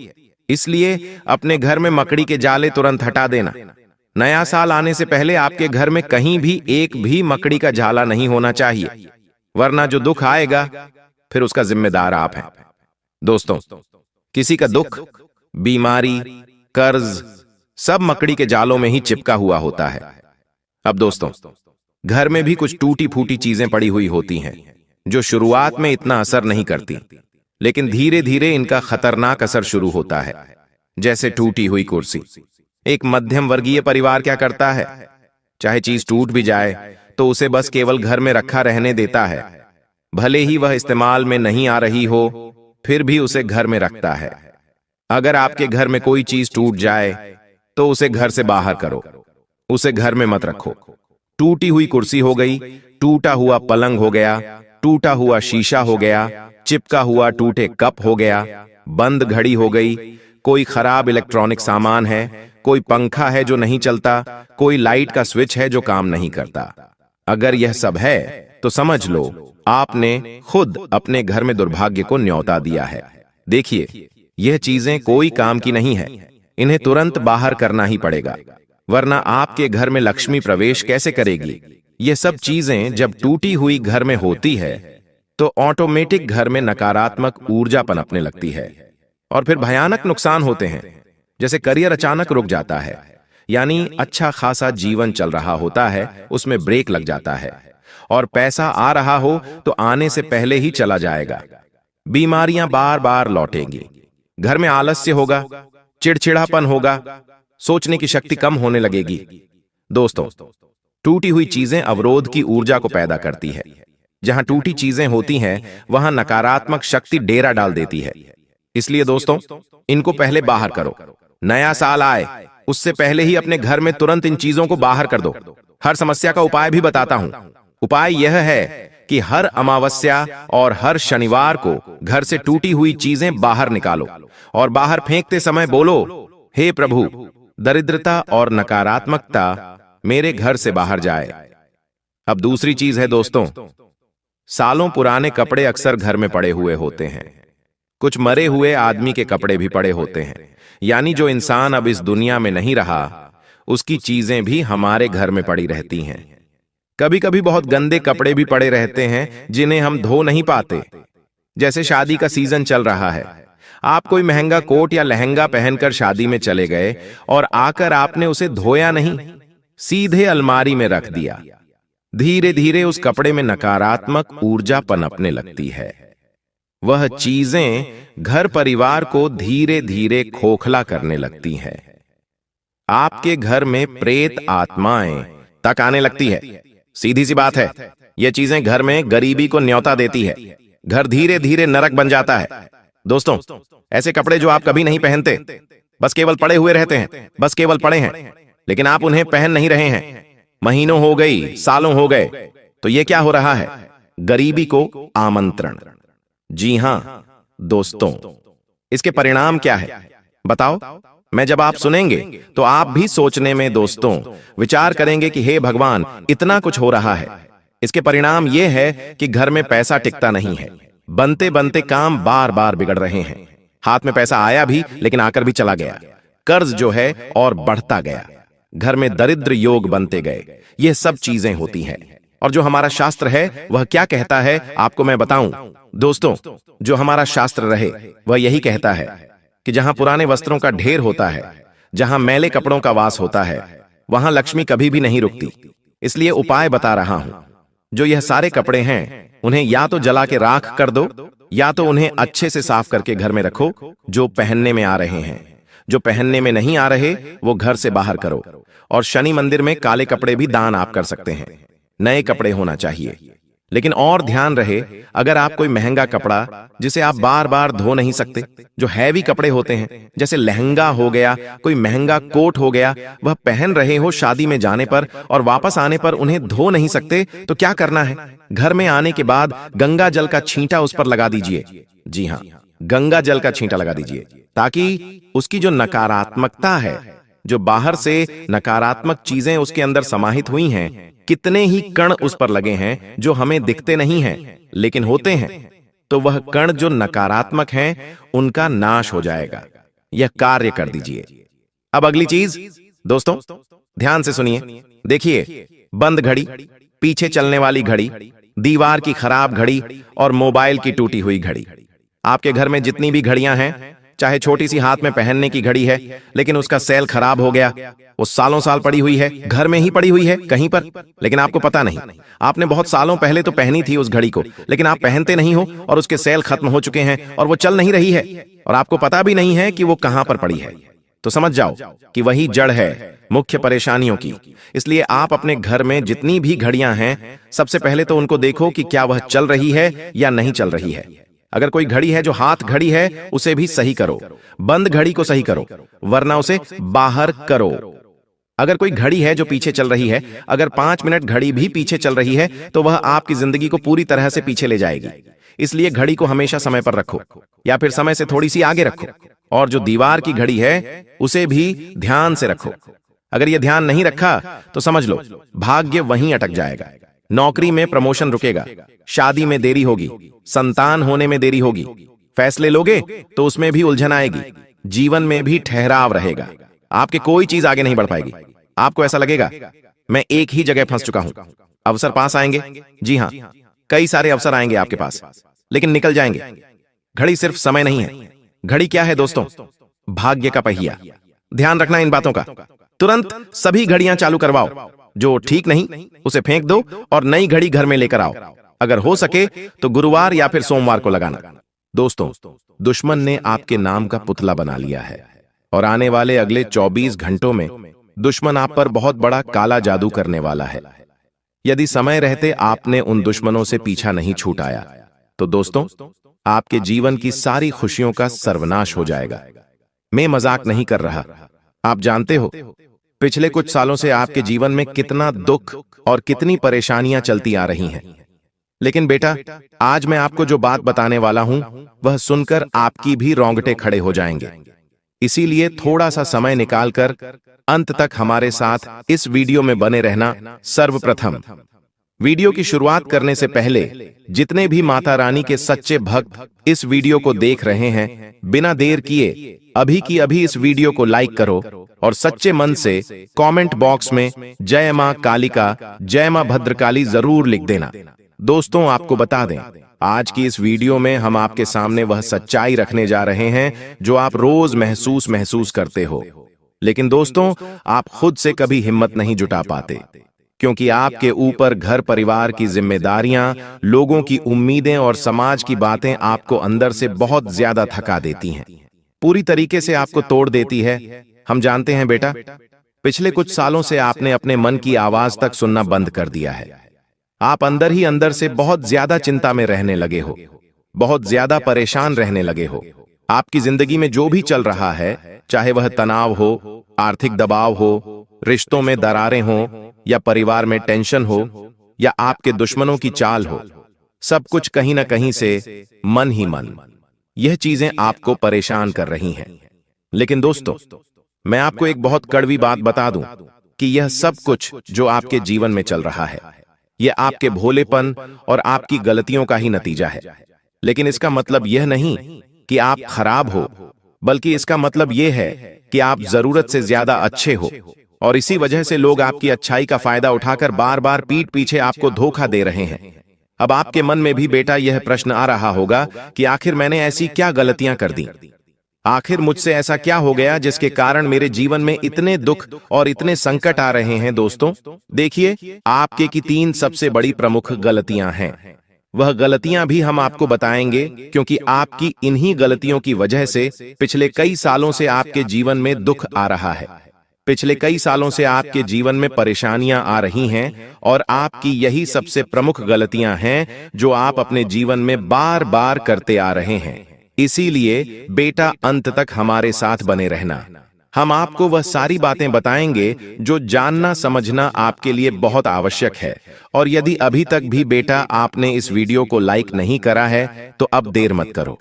इसलिए अपने घर में मकड़ी के जाले तुरंत हटा देना। नया साल आने से पहले आपके घर में कहीं भी एक भी मकड़ी का जाला नहीं होना चाहिए, वरना जो दुख आएगा फिर उसका जिम्मेदार आप हैं। दोस्तों, किसी का दुख, बीमारी, कर्ज सब मकड़ी के जालों में ही चिपका हुआ होता है। अब दोस्तों, घर में भी कुछ टूटी फूटी चीजें पड़ी हुई होती हैं जो शुरुआत में इतना असर नहीं करती, लेकिन धीरे धीरे इनका खतरनाक असर शुरू होता है। जैसे टूटी हुई कुर्सी। एक मध्यम वर्गीय परिवार क्या करता है? चाहे चीज टूट भी जाए तो उसे बस केवल घर में रखा रहने देता है। भले ही वह इस्तेमाल में नहीं आ रही हो, फिर भी उसे घर में रखता है। अगर आपके घर में कोई चीज टूट जाए तो उसे घर से बाहर करो, उसे घर में मत रखो। टूटी हुई कुर्सी हो गई, टूटा हुआ पलंग हो गया, टूटा हुआ शीशा हो गया, चिपका हुआ टूटे कप हो गया, बंद घड़ी हो गई, कोई खराब इलेक्ट्रॉनिक सामान है, कोई पंखा है जो नहीं चलता, कोई लाइट का स्विच है जो काम नहीं करता। अगर यह सब है तो समझ लो आपने खुद अपने घर में दुर्भाग्य को न्योता दिया है। देखिए, यह चीजें कोई काम की नहीं है, इन्हें तुरंत बाहर करना ही पड़ेगा, वरना आपके घर में लक्ष्मी प्रवेश कैसे करेगी। ये सब चीजें जब टूटी हुई घर में होती है तो ऑटोमेटिक घर में नकारात्मक ऊर्जा पनपने लगती है और फिर भयानक नुकसान होते हैं। जैसे करियर अचानक रुक जाता है, यानी अच्छा खासा जीवन चल रहा होता है उसमें ब्रेक लग जाता है, और पैसा आ रहा हो तो आने से पहले ही चला जाएगा। बीमारियां बार बार लौटेंगी, घर में आलस्य होगा, चिड़चिड़ापन होगा, सोचने की शक्ति कम होने लगेगी। दोस्तों, टूटी हुई चीजें अवरोध की ऊर्जा को पैदा करती है। जहां टूटी चीजें होती हैं वहां नकारात्मक शक्ति डेरा डाल देती है। इसलिए दोस्तों, इनको पहले बाहर करो। नया साल आए उससे पहले ही अपने घर में तुरंत इन चीजों को बाहर कर दो। हर समस्या का उपाय भी बताता हूं। उपाय यह है कि हर अमावस्या और हर शनिवार को घर से टूटी हुई चीजें बाहर निकालो और बाहर फेंकते समय बोलो, हे प्रभु, दरिद्रता और नकारात्मकता मेरे घर से बाहर जाए। अब दूसरी चीज है दोस्तों, सालों पुराने कपड़े अक्सर घर में पड़े हुए होते हैं। कुछ मरे हुए आदमी के कपड़े भी पड़े होते हैं, यानी जो इंसान अब इस दुनिया में नहीं रहा उसकी चीजें भी हमारे घर में पड़ी रहती हैं। कभी कभी बहुत गंदे कपड़े भी पड़े रहते हैं जिन्हें हम धो नहीं पाते। जैसे शादी का सीजन चल रहा है, आप कोई महंगा कोट या लहंगा पहनकर शादी में चले गए और आकर आपने उसे धोया नहीं, सीधे अलमारी में रख दिया। धीरे धीरे उस कपड़े में नकारात्मक ऊर्जा पनपने लगती है। वह चीजें घर परिवार को धीरे धीरे खोखला करने लगती हैं। आपके घर में प्रेत आत्माएं तक आने लगती है। सीधी सी बात है, यह चीजें घर में गरीबी को न्योता देती है। घर धीरे धीरे नरक बन जाता है। दोस्तों, ऐसे कपड़े जो आप कभी नहीं पहनते, बस केवल पड़े हुए रहते हैं, बस केवल पड़े हैं, लेकिन आप उन्हें पहन नहीं रहे हैं। महीनों हो गई, सालों हो गए, तो ये क्या हो रहा है? गरीबी को आमंत्रण। जी हां दोस्तों, इसके परिणाम क्या है बताओ? मैं जब आप सुनेंगे तो आप भी सोचने में दोस्तों विचार करेंगे कि हे भगवान, इतना कुछ हो रहा है। इसके परिणाम ये है कि घर में पैसा टिकता नहीं है। बनते बनते काम बार बार बिगड़ रहे हैं। हाथ में पैसा आया भी लेकिन आकर भी चला गया। कर्ज जो है और बढ़ता गया। घर में दरिद्र योग बनते गए। ये सब चीजें होती हैं। और जो हमारा शास्त्र है वह क्या कहता है आपको मैं बताऊं दोस्तों। जो हमारा शास्त्र रहे वह यही कहता है कि जहां पुराने वस्त्रों का ढेर होता है, जहां मैले कपड़ों का वास होता है, वहां लक्ष्मी कभी भी नहीं रुकती। इसलिए उपाय बता रहा हूं। जो यह सारे कपड़े हैं उन्हें या तो जला के राख कर दो या तो उन्हें अच्छे से साफ करके घर में रखो। जो पहनने में आ रहे हैं, जो पहनने में नहीं आ रहे वो घर से बाहर करो। और शनि मंदिर में काले कपड़े भी दान आप कर सकते हैं। नए कपड़े होना चाहिए। लेकिन और ध्यान रहे, अगर आप कोई महंगा कपड़ा जिसे आप बार बार धो नहीं सकते, जो हैवी कपड़े होते हैं जैसे लहंगा हो गया, कोई महंगा कोट हो गया, वह पहन रहे हो शादी में जाने पर और वापस आने पर उन्हें धो नहीं सकते, तो क्या करना है? घर में आने के बाद गंगा जल का छींटा उस पर लगा दीजिए। जी हाँ, गंगा जल का छींटा लगा दीजिए, ताकि उसकी जो नकारात्मकता है, जो बाहर से नकारात्मक चीजें उसके अंदर समाहित हुई हैं, कितने ही कण उस पर लगे हैं जो हमें दिखते नहीं हैं लेकिन होते हैं, तो वह कण जो नकारात्मक हैं उनका नाश हो जाएगा। यह कार्य कर दीजिए। अब अगली चीज दोस्तों ध्यान से सुनिए। देखिए, बंद घड़ी, पीछे चलने वाली घड़ी, दीवार की खराब घड़ी और मोबाइल की टूटी हुई घड़ी। आपके घर में जितनी भी घड़ियां हैं, चाहे छोटी सी हाथ में पहनने की घड़ी है लेकिन उसका सेल खराब हो गया, वो सालों साल पड़ी हुई है, घर में ही पड़ी हुई है कहीं पर, लेकिन आपको पता नहीं। आपने बहुत सालों पहले तो पहनी थी उस घड़ी को, लेकिन आप पहनते नहीं हो और उसके सेल खत्म हो चुके हैं और वो चल नहीं रही है और आपको पता भी नहीं है कि वो कहां पर पड़ी है। तो समझ जाओ कि वही जड़ है मुख्य परेशानियों की। इसलिए आप अपने घर में जितनी भी घड़ियां हैं, सबसे पहले तो उनको देखो कि क्या वह चल रही है या नहीं चल रही है। अगर कोई घड़ी है जो हाथ घड़ी है, उसे भी सही करो। बंद घड़ी को सही करो, वरना उसे बाहर करो। अगर कोई घड़ी है जो पीछे चल रही है, अगर 5 मिनट घड़ी भी पीछे चल रही है तो वह आपकी जिंदगी को पूरी तरह से पीछे ले जाएगी। इसलिए घड़ी को हमेशा समय पर रखो या फिर समय से थोड़ी सी आगे रखो। और जो दीवार की घड़ी है उसे भी ध्यान से रखो। अगर यह ध्यान नहीं रखा तो समझ लो भाग्य वहीं अटक जाएगा। नौकरी में प्रमोशन रुकेगा, शादी में देरी होगी, संतान होने में देरी होगी, फैसले लोगे तो उसमें भी उलझन आएगी, जीवन में भी ठहराव रहेगा, आपके कोई चीज आगे नहीं बढ़ पाएगी। आपको ऐसा लगेगा मैं एक ही जगह फंस चुका हूं। अवसर पास आएंगे, जी हां, कई सारे अवसर आएंगे आपके पास, लेकिन निकल जाएंगे। घड़ी सिर्फ समय नहीं है, घड़ी क्या है दोस्तों? भाग्य का पहिया। ध्यान रखना इन बातों का। तुरंत सभी घड़ियां चालू करवाओ, जो ठीक नहीं उसे फेंक दो और नई घड़ी घर में लेकर आओ। अगर हो सके तो गुरुवार या फिर सोमवार को लगाना। दोस्तों, दुश्मन ने आपके नाम का पुतला बना लिया है और आने वाले अगले 24 घंटों में दुश्मन आप पर बहुत बड़ा काला जादू करने वाला है। यदि समय रहते आपने उन दुश्मनों से पीछा नहीं छूटाया तो दोस्तों आपके जीवन की सारी खुशियों का सर्वनाश हो जाएगा। मैं मजाक नहीं कर रहा। आप जानते हो पिछले कुछ सालों से आपके जीवन में कितना दुख और कितनी परेशानियां चलती आ रही हैं। लेकिन बेटा, आज मैं आपको जो बात बताने वाला हूं वह सुनकर आपकी भी रोंगटे खड़े हो जाएंगे। इसीलिए थोड़ा सा समय निकालकर अंत तक हमारे साथ इस वीडियो में बने रहना। सर्वप्रथम वीडियो की शुरुआत करने से पहले जितने भी माता रानी के सच्चे भक्त इस वीडियो को देख रहे हैं, बिना देर किए अभी की अभी इस वीडियो को लाइक करो और सच्चे मन से कमेंट बॉक्स में जय मां कालिका, जय मां भद्रकाली जरूर लिख देना। दोस्तों, आपको बता दें, आज की इस वीडियो में हम आपके सामने वह सच्चाई रखने जा रहे हैं जो आप रोज महसूस करते हो, लेकिन दोस्तों आप खुद से कभी हिम्मत नहीं जुटा पाते, क्योंकि आपके ऊपर घर परिवार की जिम्मेदारियां, लोगों की उम्मीदें और समाज की बातें आपको अंदर से बहुत ज्यादा थका देती हैं, पूरी तरीके से आपको तोड़ देती है। हम जानते हैं बेटा, पिछले कुछ सालों से आपने अपने मन की आवाज तक सुनना बंद कर दिया है। आप अंदर ही अंदर से बहुत ज्यादा चिंता में रहने लगे हो, बहुत ज्यादा परेशान रहने लगे हो। आपकी जिंदगी में जो भी चल रहा है, चाहे वह तनाव हो, आर्थिक दबाव हो, रिश्तों में दरारें हो, या परिवार में टेंशन हो, या आपके दुश्मनों की चाल हो, सब कुछ कहीं ना कहीं से मन ही मन, यह चीजें आपको परेशान कर रही हैं। लेकिन दोस्तों, मैं आपको एक बहुत कड़वी बात बता दूं कि यह सब कुछ जो आपके जीवन में चल रहा है, यह आपके भोलेपन और आपकी गलतियों का ही नतीजा है। लेकिन इसका मतलब यह नहीं कि आप खराब हो, बल्कि इसका मतलब यह है कि आप जरूरत से ज्यादा अच्छे हो और इसी वजह से लोग आपकी अच्छाई का फायदा उठाकर बार बार पीठ पीछे आपको धोखा दे रहे हैं। अब आपके मन में भी बेटा यह प्रश्न आ रहा होगा कि आखिर मैंने ऐसी क्या गलतियां कर दी, आखिर मुझसे ऐसा क्या हो गया जिसके कारण मेरे जीवन में इतने दुख और इतने संकट आ रहे हैं। दोस्तों देखिए, आपके की 3 सबसे बड़ी प्रमुख गलतियां हैं। वह गलतियां भी हम आपको बताएंगे, क्योंकि आपकी इन्हीं गलतियों की वजह से पिछले कई सालों से आपके जीवन में दुख आ रहा है, पिछले कई सालों से आपके जीवन में परेशानियां आ रही हैं और आपकी यही सबसे प्रमुख गलतियां हैं जो आप अपने जीवन में बार बार करते आ रहे हैं। इसीलिए बेटा, अंत तक हमारे साथ बने रहना। हम आपको वह सारी बातें बताएंगे जो जानना समझना आपके लिए बहुत आवश्यक है। और यदि अभी तक भी बेटा आपने इस वीडियो को लाइक नहीं करा है तो अब देर मत करो,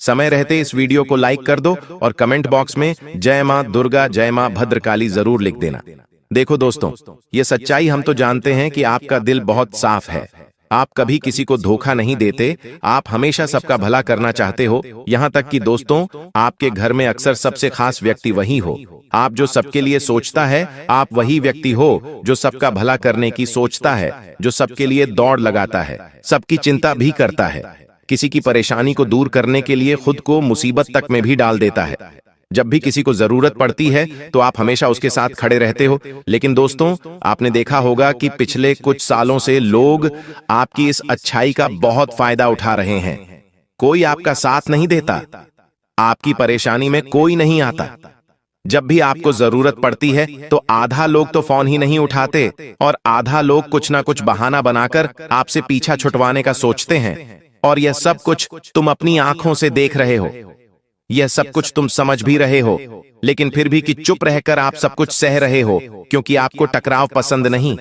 समय रहते इस वीडियो को लाइक कर दो और कमेंट बॉक्स में जय मां दुर्गा, जय मां भद्रकाली जरूर लिख देना। देखो दोस्तों, ये सच्चाई हम तो जानते हैं कि आपका दिल बहुत साफ है, आप कभी किसी को धोखा नहीं देते, आप हमेशा सबका भला करना चाहते हो। यहां तक कि दोस्तों, आपके घर में अक्सर सबसे खास व्यक्ति वही हो। आप जो सबके लिए सोचता है, आप वही व्यक्ति हो जो सबका भला करने की सोचता है, जो सबके लिए दौड़ लगाता है, सबकी चिंता भी करता है, किसी की परेशानी को दूर करने के लिए खुद को मुसीबत तक में भी डाल देता है। जब भी किसी को जरूरत पड़ती है तो आप हमेशा उसके साथ खड़े रहते हो। लेकिन दोस्तों, आपने देखा होगा कि पिछले कुछ सालों से लोग आपकी इस अच्छाई का बहुत फायदा उठा रहे हैं। कोई आपका साथ नहीं देता, आपकी परेशानी में कोई नहीं आता। जब भी आपको जरूरत पड़ती है तो आधा लोग तो फोन ही नहीं उठाते और आधा लोग कुछ ना कुछ बहाना बनाकर आपसे पीछा छुटवाने का सोचते हैं। और यह सब कुछ तुम अपनी आंखों से देख रहे हो। यह सब कुछ तुम समझ भी रहे हो, लेकिन फिर भी कि चुप रहकर आप सब कुछ सह रहे हो, क्योंकि आपको टकराव पसंद नहीं।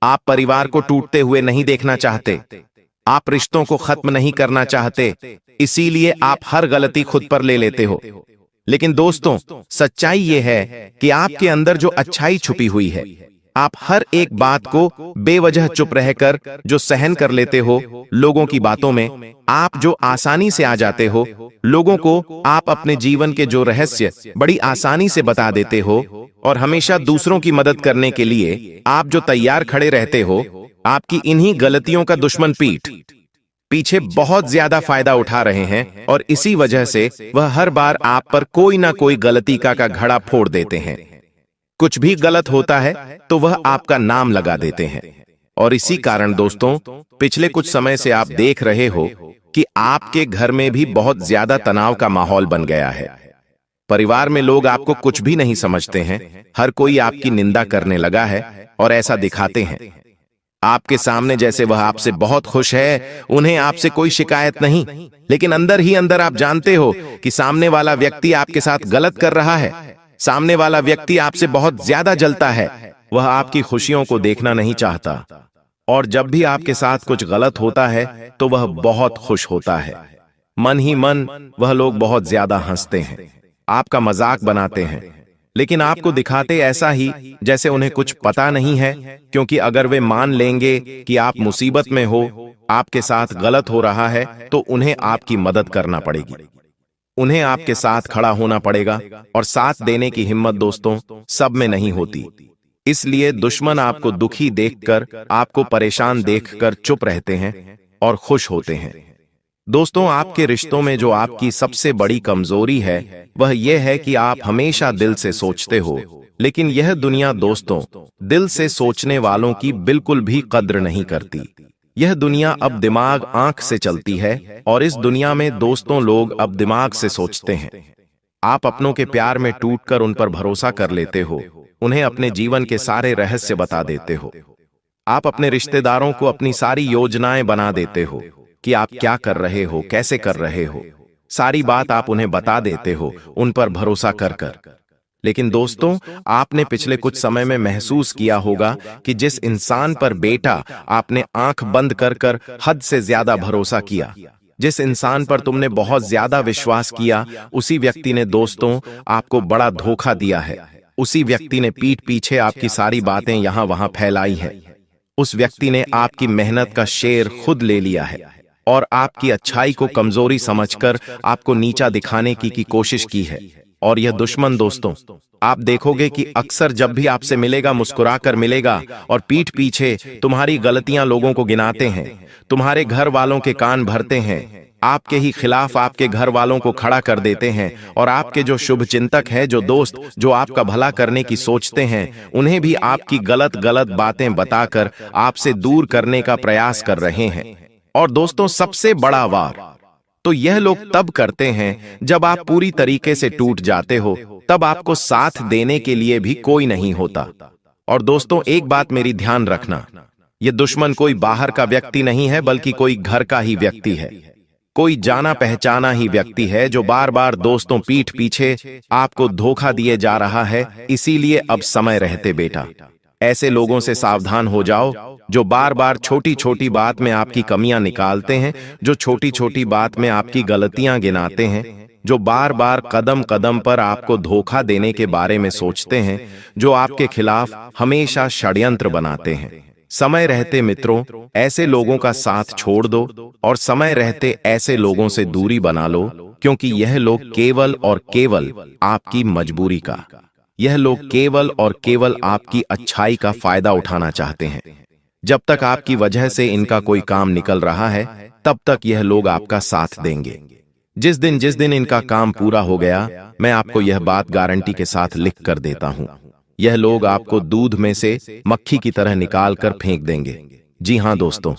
आप परिवार को टूटते हुए नहीं देखना चाहते, आप रिश्तों को खत्म नहीं करना चाहते, इसीलिए आप हर गलती खुद पर ले लेते हो। लेकिन दोस्तों, सच्चाई यह है कि आपके अंदर जो अच्छाई छुपी हुई है, आप हर एक बात को बेवजह चुप रहकर जो सहन कर लेते हो, लोगों की बातों में आप जो आसानी से आ जाते हो, लोगों को आप अपने जीवन के जो रहस्य बड़ी आसानी से बता देते हो, और हमेशा दूसरों की मदद करने के लिए आप जो तैयार खड़े रहते हो, आपकी इन्हीं गलतियों का दुश्मन पीछे बहुत ज्यादा फायदा उठा रहे हैं, और इसी वजह से वह हर बार आप पर कोई ना कोई गलती का घड़ा फोड़ देते हैं। कुछ भी गलत होता है तो वह आपका नाम लगा देते हैं। और इसी कारण दोस्तों, पिछले कुछ समय से आप देख रहे हो कि आपके घर में भी बहुत ज्यादा तनाव का माहौल बन गया है। परिवार में लोग आपको कुछ भी नहीं समझते हैं, हर कोई आपकी निंदा करने लगा है और ऐसा दिखाते हैं आपके सामने जैसे वह आपसे बहुत खुश है, उन्हें आपसे कोई शिकायत नहीं, लेकिन अंदर ही अंदर आप जानते हो कि सामने वाला व्यक्ति आपके साथ गलत कर रहा है। सामने वाला व्यक्ति आपसे बहुत ज्यादा जलता है, वह आपकी खुशियों को देखना नहीं चाहता, और जब भी आपके साथ कुछ गलत होता है तो वह बहुत खुश होता है। मन ही मन वह लोग बहुत ज्यादा हंसते हैं, आपका मजाक बनाते हैं, लेकिन आपको दिखाते ऐसा ही जैसे उन्हें कुछ पता नहीं है, क्योंकि अगर वे मान लेंगे कि आप मुसीबत में हो, आपके साथ गलत हो रहा है, तो उन्हें आपकी मदद करना पड़ेगी, उन्हें आपके साथ खड़ा होना पड़ेगा। और साथ देने की हिम्मत दोस्तों सब में नहीं होती, इसलिए दुश्मन आपको दुखी देखकर, आपको परेशान देखकर चुप रहते हैं और खुश होते हैं। दोस्तों, आपके रिश्तों में जो आपकी सबसे बड़ी कमजोरी है वह यह है कि आप हमेशा दिल से सोचते हो, लेकिन यह दुनिया दोस्तों दिल से सोचने वालों की बिल्कुल भी कद्र नहीं करती। यह दुनिया अब दिमाग आंख से चलती है, और इस दुनिया में दोस्तों लोग अब दिमाग से सोचते हैं। आप अपनों के प्यार में टूटकर उन पर भरोसा कर लेते हो, उन्हें अपने जीवन के सारे रहस्य बता देते हो। आप अपने रिश्तेदारों को अपनी सारी योजनाएं बना देते हो कि आप क्या कर रहे हो, कैसे कर रहे हो, सारी बात आप उन्हें बता देते हो उन पर भरोसा कर कर। लेकिन दोस्तों, आपने पिछले कुछ समय में महसूस किया होगा कि जिस इंसान पर बेटा आपने आंख बंद कर कर हद से ज्यादा भरोसा किया, जिस इंसान पर तुमने बहुत ज्यादा विश्वास किया, उसी व्यक्ति ने दोस्तों आपको बड़ा धोखा दिया है। उसी व्यक्ति ने पीठ पीछे आपकी सारी बातें यहां वहां फैलाई है। उस व्यक्ति ने आपकी मेहनत का शेर खुद ले लिया है, और आपकी अच्छाई को कमजोरी समझकर आपको नीचा दिखाने की कोशिश की है। और यह दुश्मन दोस्तों, आप देखोगे कि अक्सर जब भी आपसे मिलेगा मुस्कुराकर मिलेगा, और पीठ पीछे तुम्हारी गलतियां लोगों को गिनाते हैं, तुम्हारे घर वालों के कान भरते हैं, आपके ही खिलाफ आपके घर वालों को खड़ा कर देते हैं, और आपके जो शुभ चिंतक हैं, जो दोस्त जो आपका भला करने की सोचते हैं, उन्हें भी आपकी गलत गलत बातें बताकर आपसे दूर करने का प्रयास कर रहे हैं। और दोस्तों, सबसे बड़ा वार तो यह लोग तब करते हैं जब आप पूरी तरीके से टूट जाते हो, तब आपको साथ देने के लिए भी कोई नहीं होता। और दोस्तों, एक बात मेरी ध्यान रखना, यह दुश्मन कोई बाहर का व्यक्ति नहीं है, बल्कि कोई घर का ही व्यक्ति है, कोई जाना पहचाना ही व्यक्ति है, जो बार बार दोस्तों पीठ पीछे आपको धोखा दिए जा रहा है। इसीलिए अब समय रहते बेटा ऐसे लोगों से सावधान हो जाओ, जो बार बार छोटी छोटी बात में आपकी कमियां निकालते हैं, जो छोटी छोटी बात में आपकी गलतियां गिनाते हैं, जो बार बार कदम कदम पर आपको धोखा देने के बारे में सोचते हैं, जो आपके खिलाफ हमेशा षड्यंत्र बनाते हैं। समय रहते मित्रों ऐसे लोगों का साथ छोड़ दो, और समय रहते ऐसे लोगों से दूरी बना लो, क्योंकि यह लोग केवल और केवल आपकी मजबूरी का, यह लोग केवल और केवल आपकी अच्छाई का फायदा उठाना चाहते हैं। जब तक आपकी वजह से इनका कोई काम निकल रहा है, तब तक यह लोग आपका साथ देंगे। जिस दिन इनका काम पूरा हो गया, मैं आपको यह बात गारंटी के साथ लिख कर देता हूं, यह लोग आपको दूध में से मक्खी की तरह निकाल कर फेंक देंगे। जी हां दोस्तों,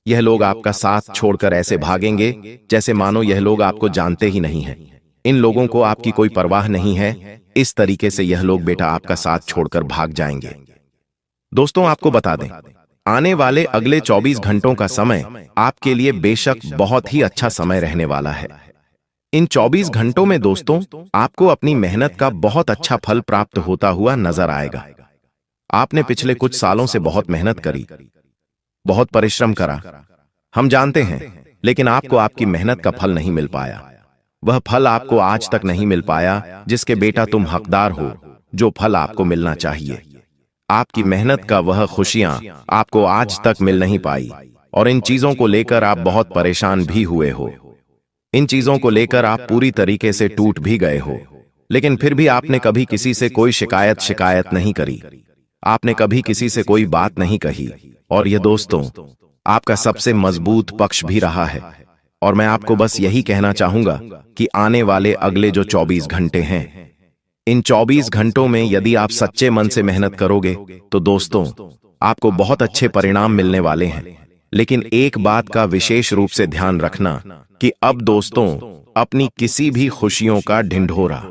यह लोग आपका साथ छोड़कर ऐसे भागेंगे जैसे मानो यह लोग आपको जानते ही नहीं हैं। इन लोगों को आपकी कोई परवाह नहीं है। इस तरीके से यह लोग बेटा आपका साथ छोड़कर भाग जाएंगे। दोस्तों, आपको बता दें, आने वाले अगले 24 घंटों का समय आपके लिए बेशक बहुत ही अच्छा समय रहने वाला है। इन 24 घंटों में दोस्तों आपको अपनी मेहनत का बहुत अच्छा फल प्राप्त होता हुआ नजर आएगा। आपने पिछले कुछ सालों से बहुत मेहनत करी, बहुत परिश्रम करा, हम जानते हैं, लेकिन आपको आपकी मेहनत का फल नहीं मिल पाया। वह फल आपको आज तक नहीं मिल पाया जिसके बेटा तुम हकदार हो, जो फल आपको मिलना चाहिए। आपकी मेहनत का वह खुशियां आपको आज तक मिल नहीं पाई और इन चीजों को लेकर आप बहुत परेशान भी हुए हो। इन चीजों को लेकर आप पूरी तरीके से टूट भी गए हो, लेकिन फिर भी आपने कभी किसी से कोई शिकायत नहीं करी। आपने कभी किसी से कोई बात नहीं कही और यह दोस्तों आपका सबसे मजबूत पक्ष भी रहा है। और मैं आपको बस यही कहना चाहूंगा कि आने वाले अगले जो 24 घंटे हैं, इन 24 घंटों में यदि आप सच्चे मन से मेहनत करोगे तो दोस्तों आपको बहुत अच्छे परिणाम मिलने वाले हैं। लेकिन एक बात का विशेष रूप से ध्यान रखना कि अब दोस्तों अपनी किसी भी खुशियों का ढिंढोरा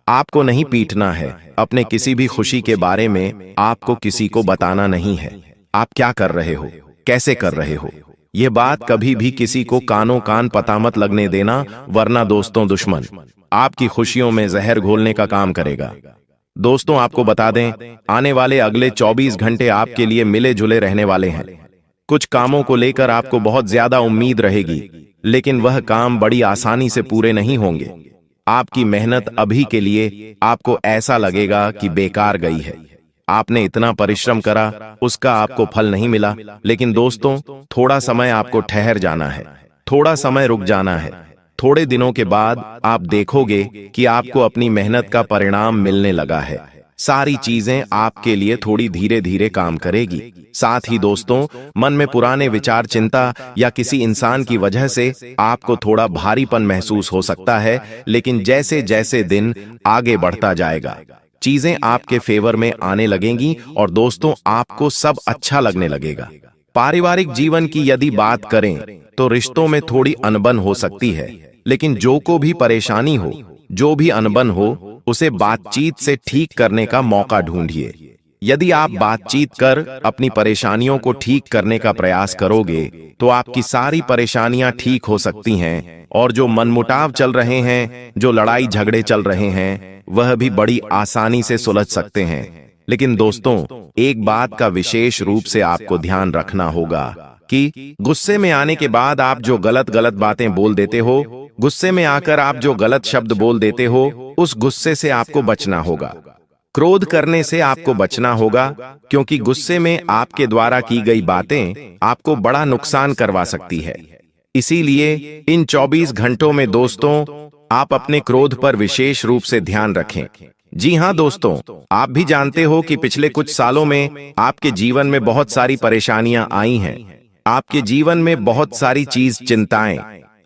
आपको नहीं पीटना है। अपने किसी भी खुशी के बारे में आपको किसी को बताना नहीं है। आप क्या कर रहे हो, कैसे कर रहे हो, यह बात कभी भी किसी को कानों कान पता मत लगने देना, वरना दोस्तों दुश्मन आपकी खुशियों में जहर घोलने का काम करेगा। दोस्तों आपको बता दें, आने वाले अगले 24 घंटे आपके लिए मिले जुले रहने वाले हैं। कुछ कामों को लेकर आपको बहुत ज्यादा उम्मीद रहेगी, लेकिन वह काम बड़ी आसानी से पूरे नहीं होंगे। आपकी मेहनत अभी के लिए आपको ऐसा लगेगा कि बेकार गई है। आपने इतना परिश्रम करा, उसका आपको फल नहीं मिला। लेकिन दोस्तों थोड़ा समय आपको ठहर जाना है, थोड़ा समय रुक जाना है। थोड़े दिनों के बाद आप देखोगे कि आपको अपनी मेहनत का परिणाम मिलने लगा है। सारी चीजें आपके लिए थोड़ी धीरे धीरे काम करेगी। साथ ही दोस्तों मन में पुराने विचार, चिंता या किसी इंसान की वजह से आपको थोड़ा भारीपन महसूस हो सकता है, लेकिन जैसे जैसे दिन आगे बढ़ता जाएगा चीजें आपके फेवर में आने लगेंगी और दोस्तों आपको सब अच्छा लगने लगेगा। पारिवारिक जीवन की यदि बात करें तो रिश्तों में थोड़ी अनबन हो सकती है, लेकिन जो को भी परेशानी हो, जो भी अनबन हो, उसे बातचीत से ठीक करने का मौका ढूंढिए। यदि आप बातचीत कर अपनी परेशानियों को ठीक करने का प्रयास करोगे तो आपकी सारी परेशानियां ठीक हो सकती हैं और जो मनमुटाव चल रहे हैं, जो लड़ाई झगड़े चल रहे हैं, वह भी बड़ी आसानी से सुलझ सकते हैं। लेकिन दोस्तों एक बात का विशेष रूप से आपको ध्यान रखना होगा कि गुस्से में आने के बाद आप जो गलत बातें बोल देते हो, गुस्से में आकर आप जो गलत शब्द बोल देते हो, उस गुस्से से आपको बचना होगा। क्रोध करने से आपको बचना होगा, क्योंकि गुस्से में आपके द्वारा की गई बातें आपको बड़ा नुकसान करवा सकती है। इसीलिए इन 24 घंटों में दोस्तों आप अपने क्रोध पर विशेष रूप से ध्यान रखें। जी हाँ दोस्तों, आप भी जानते हो कि पिछले कुछ सालों में आपके जीवन में बहुत सारी परेशानियां आई हैं। आपके जीवन में बहुत सारी चिंताएं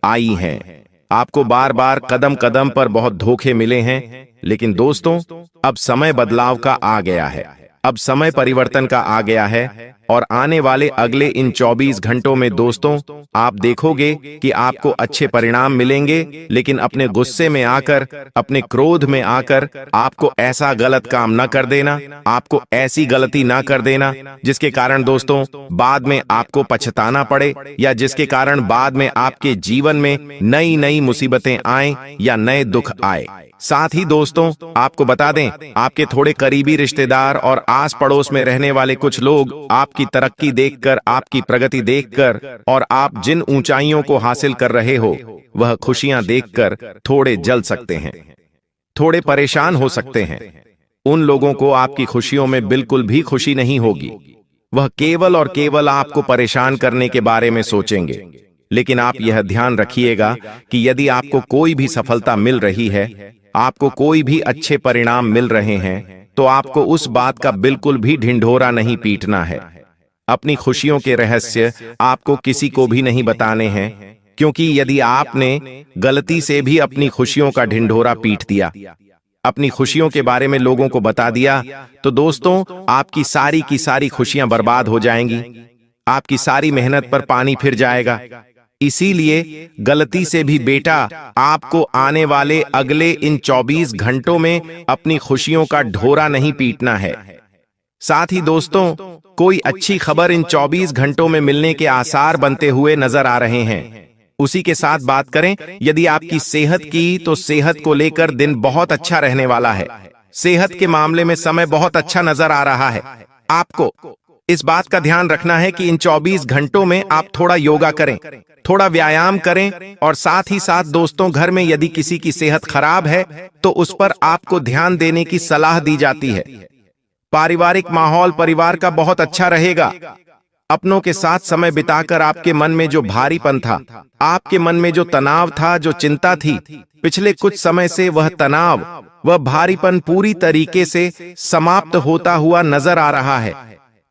आई हैं। आपको बार बार कदम कदम पर बहुत धोखे मिले हैं। लेकिन दोस्तों अब समय बदलाव का आ गया है, अब समय परिवर्तन का आ गया है और आने वाले अगले इन 24 घंटों में दोस्तों आप देखोगे कि आपको अच्छे परिणाम मिलेंगे। लेकिन अपने गुस्से में आकर, अपने क्रोध में आकर आपको ऐसा गलत काम न कर देना, आपको ऐसी गलती ना कर देना जिसके कारण दोस्तों बाद में आपको पछताना पड़े, या जिसके कारण बाद में आपके जीवन में नई नई मुसीबतें आए या नए दुख आए। साथ ही दोस्तों आपको बता दें, आपके थोड़े करीबी रिश्तेदार और आस पड़ोस में रहने वाले कुछ लोग आपकी तरक्की देखकर, आपकी प्रगति देखकर और आप जिन ऊंचाइयों को हासिल कर रहे हो वह खुशियां देखकर थोड़े जल सकते हैं, थोड़े परेशान हो सकते हैं। उन लोगों को आपकी खुशियों में बिल्कुल भी खुशी नहीं होगी। वह केवल और केवल आपको परेशान करने के बारे में सोचेंगे। लेकिन आप यह ध्यान रखिएगा कि यदि आपको कोई भी सफलता मिल रही है, आपको कोई भी अच्छे परिणाम मिल रहे हैं, तो आपको उस बात का बिल्कुल भी ढिंढोरा नहीं पीटना है। अपनी खुशियों के रहस्य आपको किसी को भी नहीं बताने हैं, क्योंकि यदि आपने गलती से भी अपनी खुशियों का ढिंढोरा पीट दिया, अपनी खुशियों के बारे में लोगों को बता दिया, तो दोस्तों आपकी सारी की सारी खुशियां बर्बाद हो जाएंगी। आपकी सारी मेहनत पर पानी फिर जाएगा। इसीलिए गलती से भी बेटा आपको आने वाले अगले इन 24 घंटों में अपनी खुशियों का ढोरा नहीं पीटना है। साथ ही दोस्तों कोई अच्छी खबर इन 24 घंटों में मिलने के आसार बनते हुए नजर आ रहे हैं। उसी के साथ बात करें यदि आपकी सेहत की, तो सेहत को लेकर दिन बहुत अच्छा रहने वाला है। सेहत के मामले में समय बहुत अच्छा नजर आ रहा है। आपको इस बात का ध्यान रखना है कि इन 24 घंटों में आप थोड़ा योगा करें, थोड़ा व्यायाम करें, और साथ ही साथ दोस्तों, घर में यदि किसी की सेहत खराब है तो उस पर आपको ध्यान देने की सलाह दी जाती है। पारिवारिक माहौल परिवार का बहुत अच्छा रहेगा। अपनों के साथ समय बिताकर आपके मन में जो भारीपन था, आपके मन में जो तनाव था, जो चिंता थी, पिछले कुछ समय से वह तनाव, वह भारीपन पूरी तरीके से समाप्त होता हुआ नजर आ रहा है।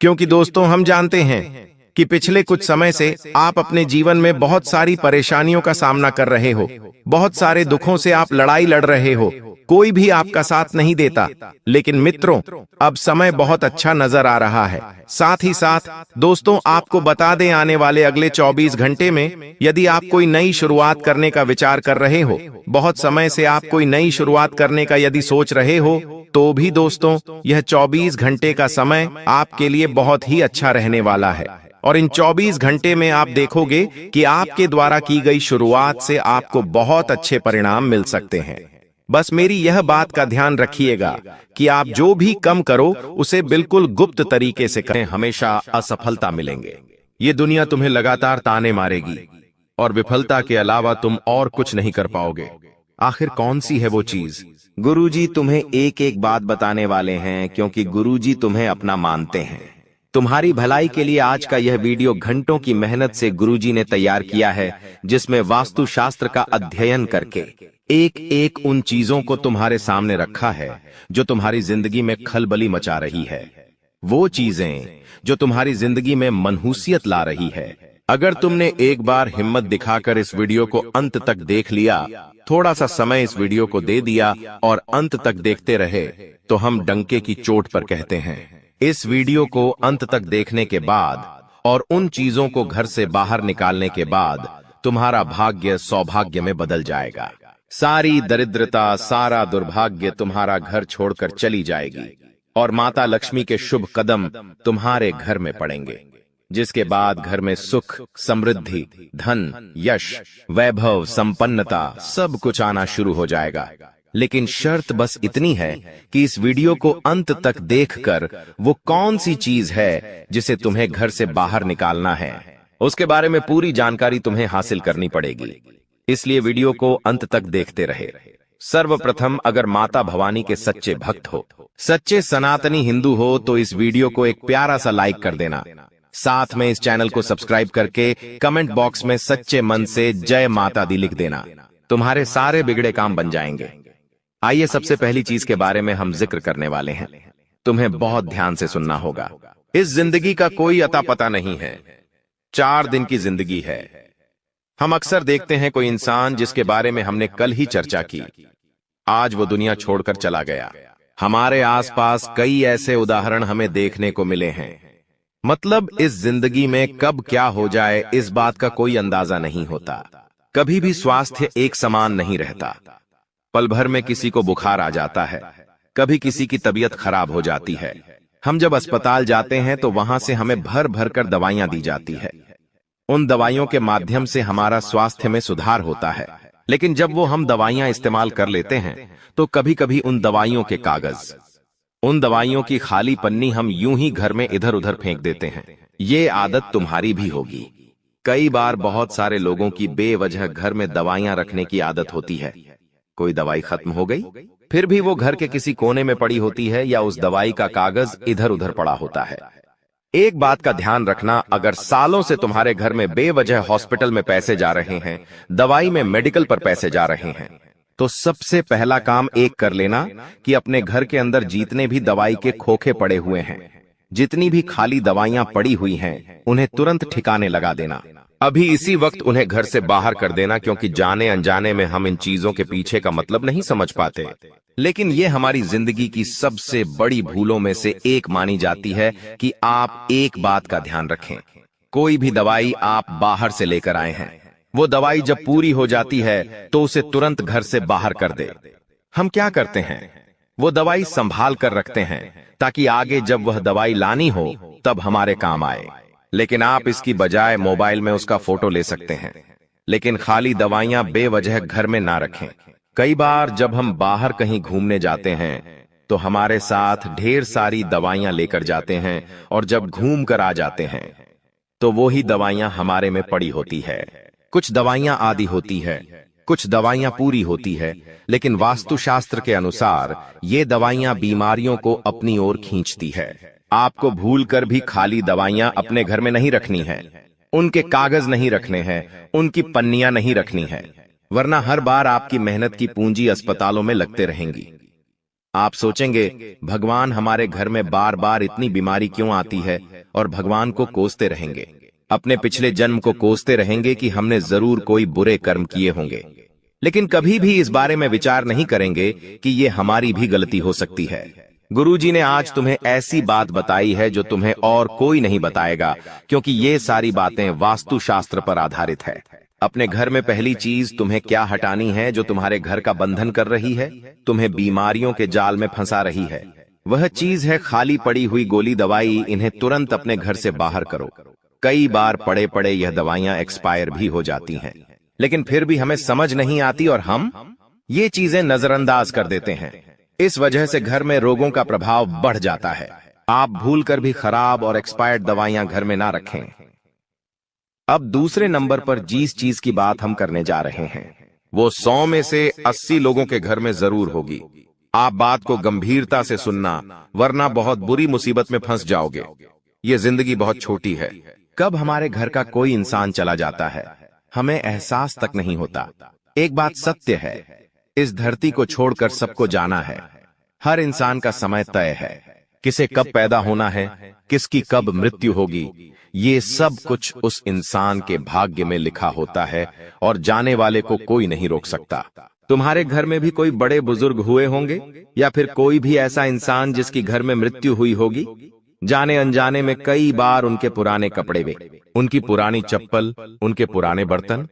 क्योंकि दोस्तों, हम जानते हैं कि पिछले कुछ समय से आप अपने जीवन में बहुत सारी परेशानियों का सामना कर रहे हो, बहुत सारे दुखों से आप लड़ाई लड़ रहे हो, कोई भी आपका साथ नहीं देता। लेकिन मित्रों, अब समय बहुत अच्छा नजर आ रहा है। साथ ही साथ दोस्तों, आपको बता दें, आने वाले अगले 24 घंटे में यदि आप कोई नई शुरुआत करने का विचार कर रहे हो, बहुत समय से आप कोई नई शुरुआत करने का यदि सोच रहे हो, तो भी दोस्तों, यह 24 घंटे का समय आपके लिए बहुत ही अच्छा रहने वाला है। और इन 24 घंटे में आप देखोगे कि आपके द्वारा की गई शुरुआत से आपको बहुत अच्छे परिणाम मिल सकते हैं। बस मेरी यह बात का ध्यान रखिएगा कि आप जो भी कम करो उसे बिल्कुल गुप्त तरीके से करें। हमेशा असफलता मिलेंगे। ये दुनिया तुम्हें लगातार ताने मारेगी और विफलता के अलावा तुम और कुछ नहीं कर पाओगे। आखिर कौन सी है वो चीज? गुरुजी तुम्हें एक एक बात बताने वाले हैं, क्योंकि गुरुजी तुम्हें अपना मानते हैं। तुम्हारी भलाई के लिए आज का यह वीडियो घंटों की मेहनत से गुरुजी ने तैयार किया है, जिसमें वास्तुशास्त्र का अध्ययन करके एक एक उन चीजों को तुम्हारे सामने रखा है जो तुम्हारी जिंदगी में खलबली मचा रही है, वो चीजें जो तुम्हारी जिंदगी में मनहूसियत ला रही है। अगर तुमने एक बार हिम्मत दिखाकर इस वीडियो को अंत तक देख लिया, थोड़ा सा समय इस वीडियो को दे दिया और अंत तक देखते रहे, तो हम डंके की चोट पर कहते हैं। इस वीडियो को अंत तक देखने के बाद और उन चीजों को घर से बाहर निकालने के बाद तुम्हारा भाग्य सौभाग्य में बदल जाएगा। सारी दरिद्रता, सारा दुर्भाग्य तुम्हारा घर छोड़कर चली जाएगी और माता लक्ष्मी के शुभ कदम तुम्हारे घर में पड़ेंगे, जिसके बाद घर में सुख, समृद्धि, धन, यश, वैभव, संपन्नता सब कुछ आना शुरू हो जाएगा। लेकिन शर्त बस इतनी है कि इस वीडियो को अंत तक देखकर वो कौन सी चीज है जिसे तुम्हें घर से बाहर निकालना है, उसके बारे में पूरी जानकारी तुम्हें हासिल करनी पड़ेगी। इसलिए वीडियो को अंत तक देखते रहे। सर्वप्रथम, अगर माता भवानी के सच्चे भक्त हो, सच्चे सनातनी हिंदू हो, तो इस वीडियो को एक प्यारा सा लाइक कर देना। साथ में इस चैनल को सब्सक्राइब करके कमेंट बॉक्स में सच्चे मन से जय माता दी लिख देना। तुम्हारे सारे बिगड़े काम बन जाएंगे। आइए, सबसे पहली चीज के बारे में हम जिक्र करने वाले हैं। तुम्हें बहुत ध्यान से सुनना होगा। इस जिंदगी का कोई अता पता नहीं है। 4 दिन की जिंदगी है। हम अक्सर देखते हैं कोई इंसान जिसके बारे में हमने कल ही चर्चा की, आज वो दुनिया छोड़कर चला गया। हमारे आसपास कई ऐसे उदाहरण हमें देखने को मिले हैं। मतलब इस जिंदगी में कब क्या हो जाए, इस बात का कोई अंदाजा नहीं होता। कभी भी स्वास्थ्य एक समान नहीं रहता। पल भर में किसी को बुखार आ जाता है, कभी किसी की तबीयत खराब हो जाती है। हम जब अस्पताल जाते हैं तो वहां से हमें भर भर कर दवाइयां दी जाती है। उन दवाइयों के माध्यम से हमारा स्वास्थ्य में सुधार होता है। लेकिन जब वो हम दवाइयां इस्तेमाल कर लेते हैं तो कभी कभी उन दवाइयों के कागज, उन दवाइयों की खाली पन्नी हम यूं ही घर में इधर उधर फेंक देते हैं। ये आदत तुम्हारी भी होगी। कई बार बहुत सारे लोगों की बेवजह घर में दवाइयां रखने की आदत होती है। कोई दवाई खत्म हो गई, फिर भी वो घर के किसी कोने में पड़ी होती है या उस दवाई का कागज इधर उधर पड़ा होता है। एक बात का ध्यान रखना, अगर सालों से तुम्हारे घर में बेवजह हॉस्पिटल में पैसे जा रहे हैं, दवाई में, मेडिकल पर पैसे जा रहे हैं, तो सबसे पहला काम एक कर लेना कि अपने घर के अंदर जितने भी दवाई के खोखे पड़े हुए हैं, जितनी भी खाली दवाइयां पड़ी हुई हैं, उन्हें तुरंत ठिकाने लगा देना। अभी इसी वक्त उन्हें घर से बाहर कर देना, क्योंकि जाने अनजाने में हम इन चीजों के पीछे का मतलब नहीं समझ पाते। लेकिन ये हमारी जिंदगी की सबसे बड़ी भूलों में से एक मानी जाती है कि आप एक बात का ध्यान रखें। कोई भी दवाई आप बाहर से लेकर आए हैं, वो दवाई जब पूरी हो जाती है तो उसे तुरंत घर से बाहर कर दे। हम क्या करते हैं, वो दवाई संभाल कर रखते हैं ताकि आगे जब वह दवाई लानी हो तब हमारे काम आए। लेकिन आप इसकी बजाय मोबाइल में उसका फोटो ले सकते हैं, लेकिन खाली दवाइयां बेवजह घर में ना रखें। कई बार जब हम बाहर कहीं घूमने जाते हैं तो हमारे साथ ढेर सारी दवाइयां लेकर जाते हैं और जब घूम कर आ जाते हैं तो वो ही दवाइयां हमारे में पड़ी होती है। कुछ दवाइयां आधी होती है, कुछ दवाइयां पूरी होती है, लेकिन वास्तुशास्त्र के अनुसार ये दवाइयां बीमारियों को अपनी ओर खींचती है। आपको भूलकर भी खाली दवाइयां अपने घर में नहीं रखनी है, उनके कागज नहीं रखने हैं, उनकी पन्नियां नहीं रखनी है, वरना हर बार आपकी मेहनत की पूंजी अस्पतालों में लगते रहेंगी। आप सोचेंगे भगवान हमारे घर में बार बार इतनी बीमारी क्यों आती है, और भगवान को कोसते रहेंगे, अपने पिछले जन्म को कोसते रहेंगे कि हमने जरूर कोई बुरे कर्म किए होंगे, लेकिन कभी भी इस बारे में विचार नहीं करेंगे कि ये हमारी भी गलती हो सकती है। गुरुजी ने आज तुम्हें ऐसी बात बताई है जो तुम्हें और कोई नहीं बताएगा, क्योंकि ये सारी बातें वास्तुशास्त्र पर आधारित है। अपने घर में पहली चीज तुम्हें क्या हटानी है जो तुम्हारे घर का बंधन कर रही है, तुम्हें बीमारियों के जाल में फंसा रही है। वह चीज है खाली पड़ी हुई गोली दवाई। इन्हें तुरंत अपने घर से बाहर करो। कई बार पड़े पड़े यह दवाइयां एक्सपायर भी हो जाती हैं, लेकिन फिर भी हमें समझ नहीं आती और हम ये चीजें नजरअंदाज कर देते हैं। इस वजह से घर में रोगों का प्रभाव बढ़ जाता है। आप भूलकर भी खराब और एक्सपायर्ड दवाइयां घर में ना रखें। अब दूसरे नंबर पर जिस चीज की बात हम करने जा रहे हैं वो 100 में से 80 लोगों के घर में जरूर होगी। आप बात को गंभीरता से सुनना, वरना बहुत बुरी मुसीबत में फंस जाओगे। ये जिंदगी बहुत छोटी है। कब हमारे घर का कोई इंसान चला जाता है हमें एहसास तक नहीं होता। एक बात सत्य है, इस धरती को छोड़कर सबको जाना है। हर इंसान का समय तय है, किसे कब पैदा होना है, किसकी कब मृत्यु होगी, ये सब कुछ उस इंसान के भाग्य में लिखा होता है और जाने वाले को कोई नहीं रोक सकता। तुम्हारे घर में भी कोई बड़े बुजुर्ग हुए होंगे या फिर कोई भी ऐसा इंसान जिसकी घर में मृत्यु हुई होगी। जाने अनजाने में कई बार उनके पुराने कपड़े वे, उनकी पुरानी चप्पल, उनके पुराने बर्तन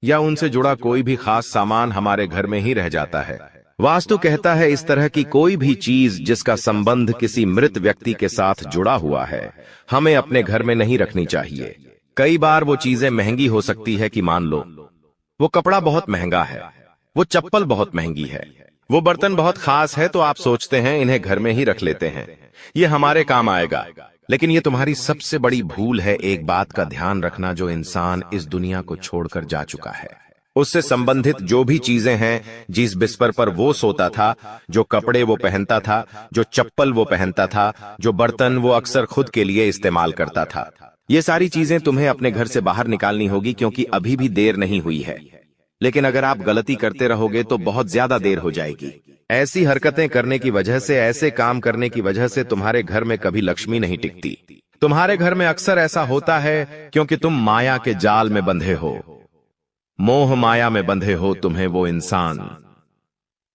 या उनसे जुड़ा कोई भी खास सामान हमारे घर में ही रह जाता है। वास्तु कहता है इस तरह की कोई भी चीज जिसका संबंध किसी मृत व्यक्ति के साथ जुड़ा हुआ है हमें अपने घर में नहीं रखनी चाहिए। कई बार वो चीजें महंगी हो सकती है कि मान लो वो कपड़ा बहुत महंगा है, वो चप्पल बहुत महंगी है, वो बर्तन बहुत खास है, तो आप सोचते हैं इन्हें घर में ही रख लेते हैं, ये हमारे काम आएगा। लेकिन ये तुम्हारी सबसे बड़ी भूल है। एक बात का ध्यान रखना, जो इंसान इस दुनिया को छोड़कर जा चुका है उससे संबंधित जो भी चीजें हैं, जिस बिस्तर पर वो सोता था, जो कपड़े वो पहनता था, जो चप्पल वो पहनता था, जो बर्तन वो अक्सर खुद के लिए इस्तेमाल करता था, ये सारी चीजें तुम्हें अपने घर से बाहर निकालनी होगी, क्योंकि अभी भी देर नहीं हुई है। लेकिन अगर आप गलती करते रहोगे तो बहुत ज्यादा देर हो जाएगी। ऐसी हरकतें करने की वजह से, ऐसे काम करने की वजह से तुम्हारे घर में कभी लक्ष्मी नहीं टिकती। तुम्हारे घर में अक्सर ऐसा होता है क्योंकि तुम माया के जाल में बंधे हो, मोह माया में बंधे हो। तुम्हें वो इंसान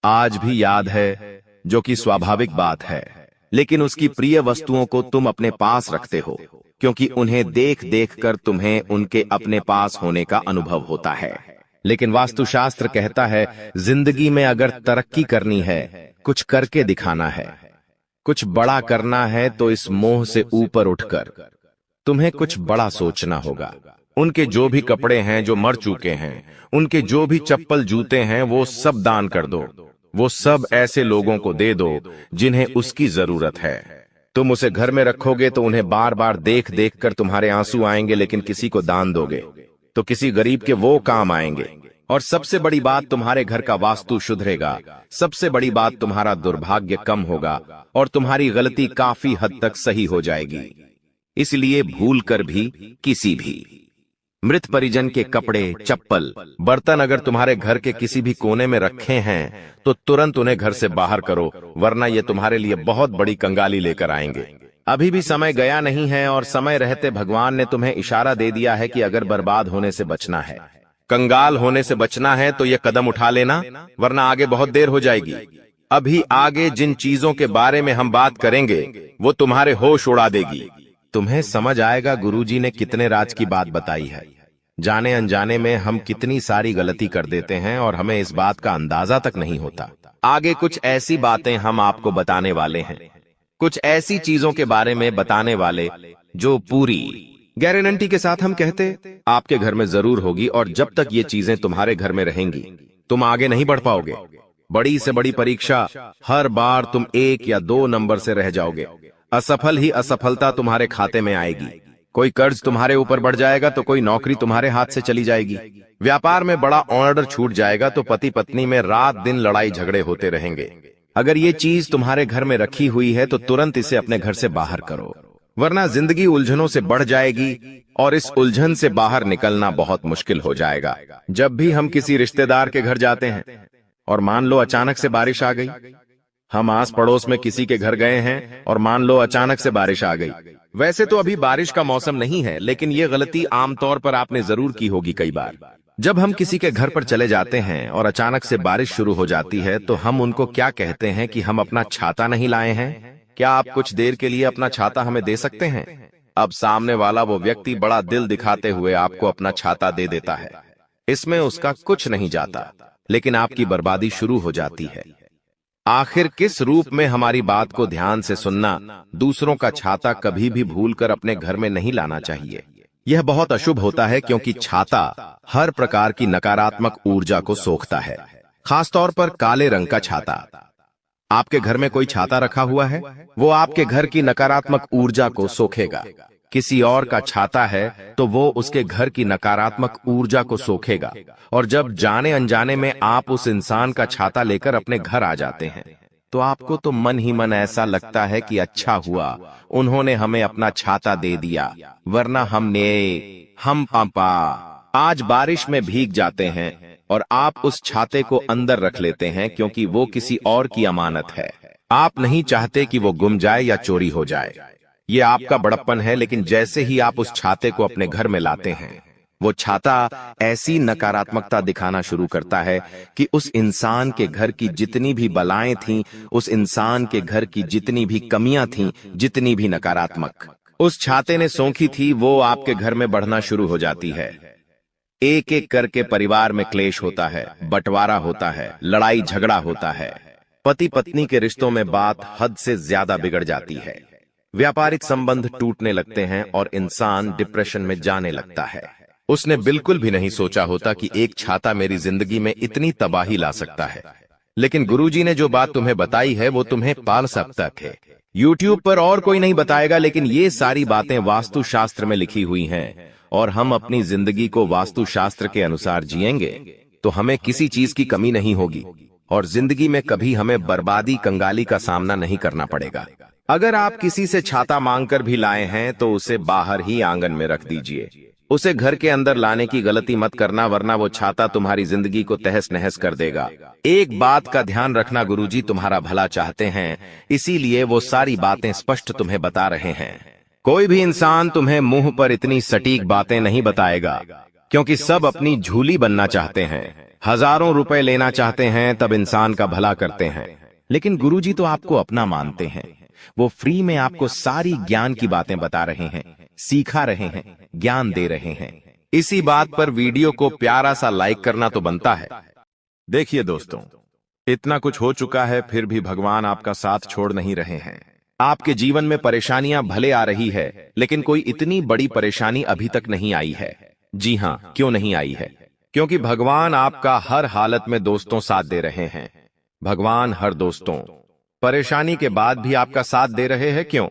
आज भी याद है, जो कि स्वाभाविक बात है, लेकिन उसकी प्रिय वस्तुओं को तुम अपने पास रखते हो, क्योंकि उन्हें देख देख कर तुम्हें उनके अपने पास होने का अनुभव होता है। लेकिन वास्तुशास्त्र कहता है जिंदगी में अगर तरक्की करनी है, कुछ करके दिखाना है, कुछ बड़ा करना है, तो इस मोह से ऊपर उठकर तुम्हें कुछ बड़ा सोचना होगा। उनके जो भी कपड़े हैं जो मर चुके हैं, उनके जो भी चप्पल जूते हैं, वो सब दान कर दो। वो सब ऐसे लोगों को दे दो जिन्हें उसकी जरूरत है। तुम उसे घर में रखोगे तो उन्हें बार बार देख देख कर तुम्हारे आंसू आएंगे, लेकिन किसी को दान दोगे तो किसी गरीब के वो काम आएंगे। और सबसे बड़ी बात, तुम्हारे घर का वास्तु सुधरेगा। सबसे बड़ी बात, तुम्हारा दुर्भाग्य कम होगा और तुम्हारी गलती काफी हद तक सही हो जाएगी। इसलिए भूल कर भी किसी भी मृत परिजन के कपड़े, चप्पल, बर्तन अगर तुम्हारे घर के किसी भी कोने में रखे हैं तो तुरंत उन्हें घर से बाहर करो, वरना ये तुम्हारे लिए बहुत बड़ी कंगाली लेकर आएंगे। अभी भी समय गया नहीं है और समय रहते भगवान ने तुम्हें इशारा दे दिया है कि अगर बर्बाद होने से बचना है, कंगाल होने से बचना है, तो ये कदम उठा लेना, वरना आगे बहुत देर हो जाएगी। अभी आगे जिन चीजों के बारे में हम बात करेंगे वो तुम्हारे होश उड़ा देगी। तुम्हें समझ आएगा गुरुजी ने कितने राज की बात बताई है। जाने अनजाने में हम कितनी सारी गलती कर देते हैं और हमें इस बात का अंदाजा तक नहीं होता। आगे कुछ ऐसी बातें हम आपको बताने वाले हैं, कुछ ऐसी चीजों के बारे में बताने वाले जो पूरी गारंटी के साथ हम कहते आपके घर में जरूर होगी, और जब तक ये चीजें तुम्हारे घर में रहेंगी तुम आगे नहीं बढ़ पाओगे। बड़ी से बड़ी परीक्षा, हर बार तुम 1 या 2 नंबर से रह जाओगे। असफल ही असफलता तुम्हारे खाते में आएगी। कोई कर्ज तुम्हारे ऊपर बढ़ जाएगा तो कोई नौकरी तुम्हारे हाथ से चली जाएगी। व्यापार में बड़ा ऑर्डर छूट जाएगा तो पति पत्नी में रात दिन लड़ाई झगड़े होते रहेंगे। अगर ये चीज तुम्हारे घर में रखी हुई है तो तुरंत इसे अपने घर से बाहर करो, वरना जिंदगी उलझनों से बढ़ जाएगी और इस उलझन से बाहर निकलना बहुत मुश्किल हो जाएगा। जब भी हम किसी रिश्तेदार के घर जाते हैं और मान लो अचानक से बारिश आ गई, हम आस पड़ोस में किसी के घर गए हैं और मान लो अचानक से बारिश आ गई। वैसे तो अभी बारिश का मौसम नहीं है, लेकिन ये गलती आमतौर पर आपने जरूर की होगी कई बार। जब हम किसी के घर पर चले जाते हैं और अचानक से बारिश शुरू हो जाती है तो हम उनको क्या कहते हैं कि हम अपना छाता नहीं लाए हैं, क्या आप कुछ देर के लिए अपना छाता हमें दे सकते हैं? अब सामने वाला वो व्यक्ति बड़ा दिल दिखाते हुए आपको अपना छाता दे देता है। इसमें उसका कुछ नहीं जाता, लेकिन आपकी बर्बादी शुरू हो जाती है। आखिर किस रूप में हमारी बात को ध्यान से सुनना, दूसरों का छाता कभी भी भूलकर अपने घर में नहीं लाना चाहिए। यह बहुत अशुभ होता है क्योंकि छाता हर प्रकार की नकारात्मक ऊर्जा को सोखता है, खासतौर पर काले रंग का छाता। आपके घर में कोई छाता रखा हुआ है, वो आपके घर की नकारात्मक ऊर्जा को सोखेगा। किसी और का छाता है तो वो उसके घर की नकारात्मक ऊर्जा को सोखेगा, और जब जाने अनजाने में आप उस इंसान का छाता लेकर अपने घर आ जाते हैं तो आपको तो मन ही मन ऐसा लगता है कि अच्छा हुआ उन्होंने हमें अपना छाता दे दिया, वरना हम पापा आज बारिश में भीग जाते हैं। और आप उस छाते को अंदर रख लेते हैं क्योंकि वो किसी और की अमानत है। आप नहीं चाहते कि वो गुम जाए या चोरी हो जाए। ये आपका बड़प्पन है, लेकिन जैसे ही आप उस छाते को अपने घर में लाते हैं, वो छाता ऐसी नकारात्मकता दिखाना शुरू करता है कि उस इंसान के घर की जितनी भी बलाएं थीं, उस इंसान के घर की जितनी भी कमियां थीं, जितनी भी नकारात्मक उस छाते ने सोखी थी, वो आपके घर में बढ़ना शुरू हो जाती है। एक एक करके परिवार में क्लेश होता है, बंटवारा होता है, लड़ाई झगड़ा होता है। पति पत्नी के रिश्तों में बात हद से ज्यादा बिगड़ जाती है। व्यापारिक संबंध टूटने लगते हैं और इंसान डिप्रेशन में जाने लगता है। उसने बिल्कुल भी नहीं सोचा होता कि एक छाता मेरी जिंदगी में इतनी तबाही ला सकता है। लेकिन गुरुजी ने जो बात तुम्हें बताई है वो तुम्हें पाल सकता है। YouTube पर और कोई नहीं बताएगा, लेकिन ये सारी बातें वास्तुशास्त्र में लिखी हुई हैं, और हम अपनी जिंदगी को वास्तुशास्त्र के अनुसार जिएंगे तो हमें किसी चीज की कमी नहीं होगी और जिंदगी में कभी हमें बर्बादी कंगाली का सामना नहीं करना पड़ेगा। अगर आप किसी से छाता मांगकर भी लाए हैं तो उसे बाहर ही आंगन में रख दीजिए। उसे घर के अंदर लाने की गलती मत करना, वरना वो छाता तुम्हारी जिंदगी को तहस नहस कर देगा। एक बात का ध्यान रखना, गुरुजी तुम्हारा भला चाहते हैं, इसीलिए वो सारी बातें स्पष्ट तुम्हें बता रहे हैं। कोई भी इंसान तुम्हें मुंह पर इतनी सटीक बातें नहीं बताएगा, क्योंकि सब अपनी झूली बनना चाहते हैं, हजारों रुपए लेना चाहते हैं, तब इंसान का भला करते हैं। लेकिन गुरुजी तो आपको अपना मानते हैं। वो फ्री में आपको सारी ज्ञान की बातें बता रहे हैं, सिखा रहे हैं, ज्ञान दे रहे हैं। इसी बात पर वीडियो को प्यारा सा लाइक करना तो बनता है। देखिए दोस्तों, इतना कुछ हो चुका है फिर भी भगवान आपका साथ छोड़ नहीं रहे हैं। आपके जीवन में परेशानियां भले आ रही है, लेकिन कोई इतनी बड़ी परेशानी अभी तक नहीं आई है। जी हाँ, क्यों नहीं आई है? क्योंकि भगवान आपका हर हालत में दोस्तों साथ दे रहे हैं। भगवान हर दोस्तों परेशानी के बाद भी आपका साथ दे रहे हैं। क्यों?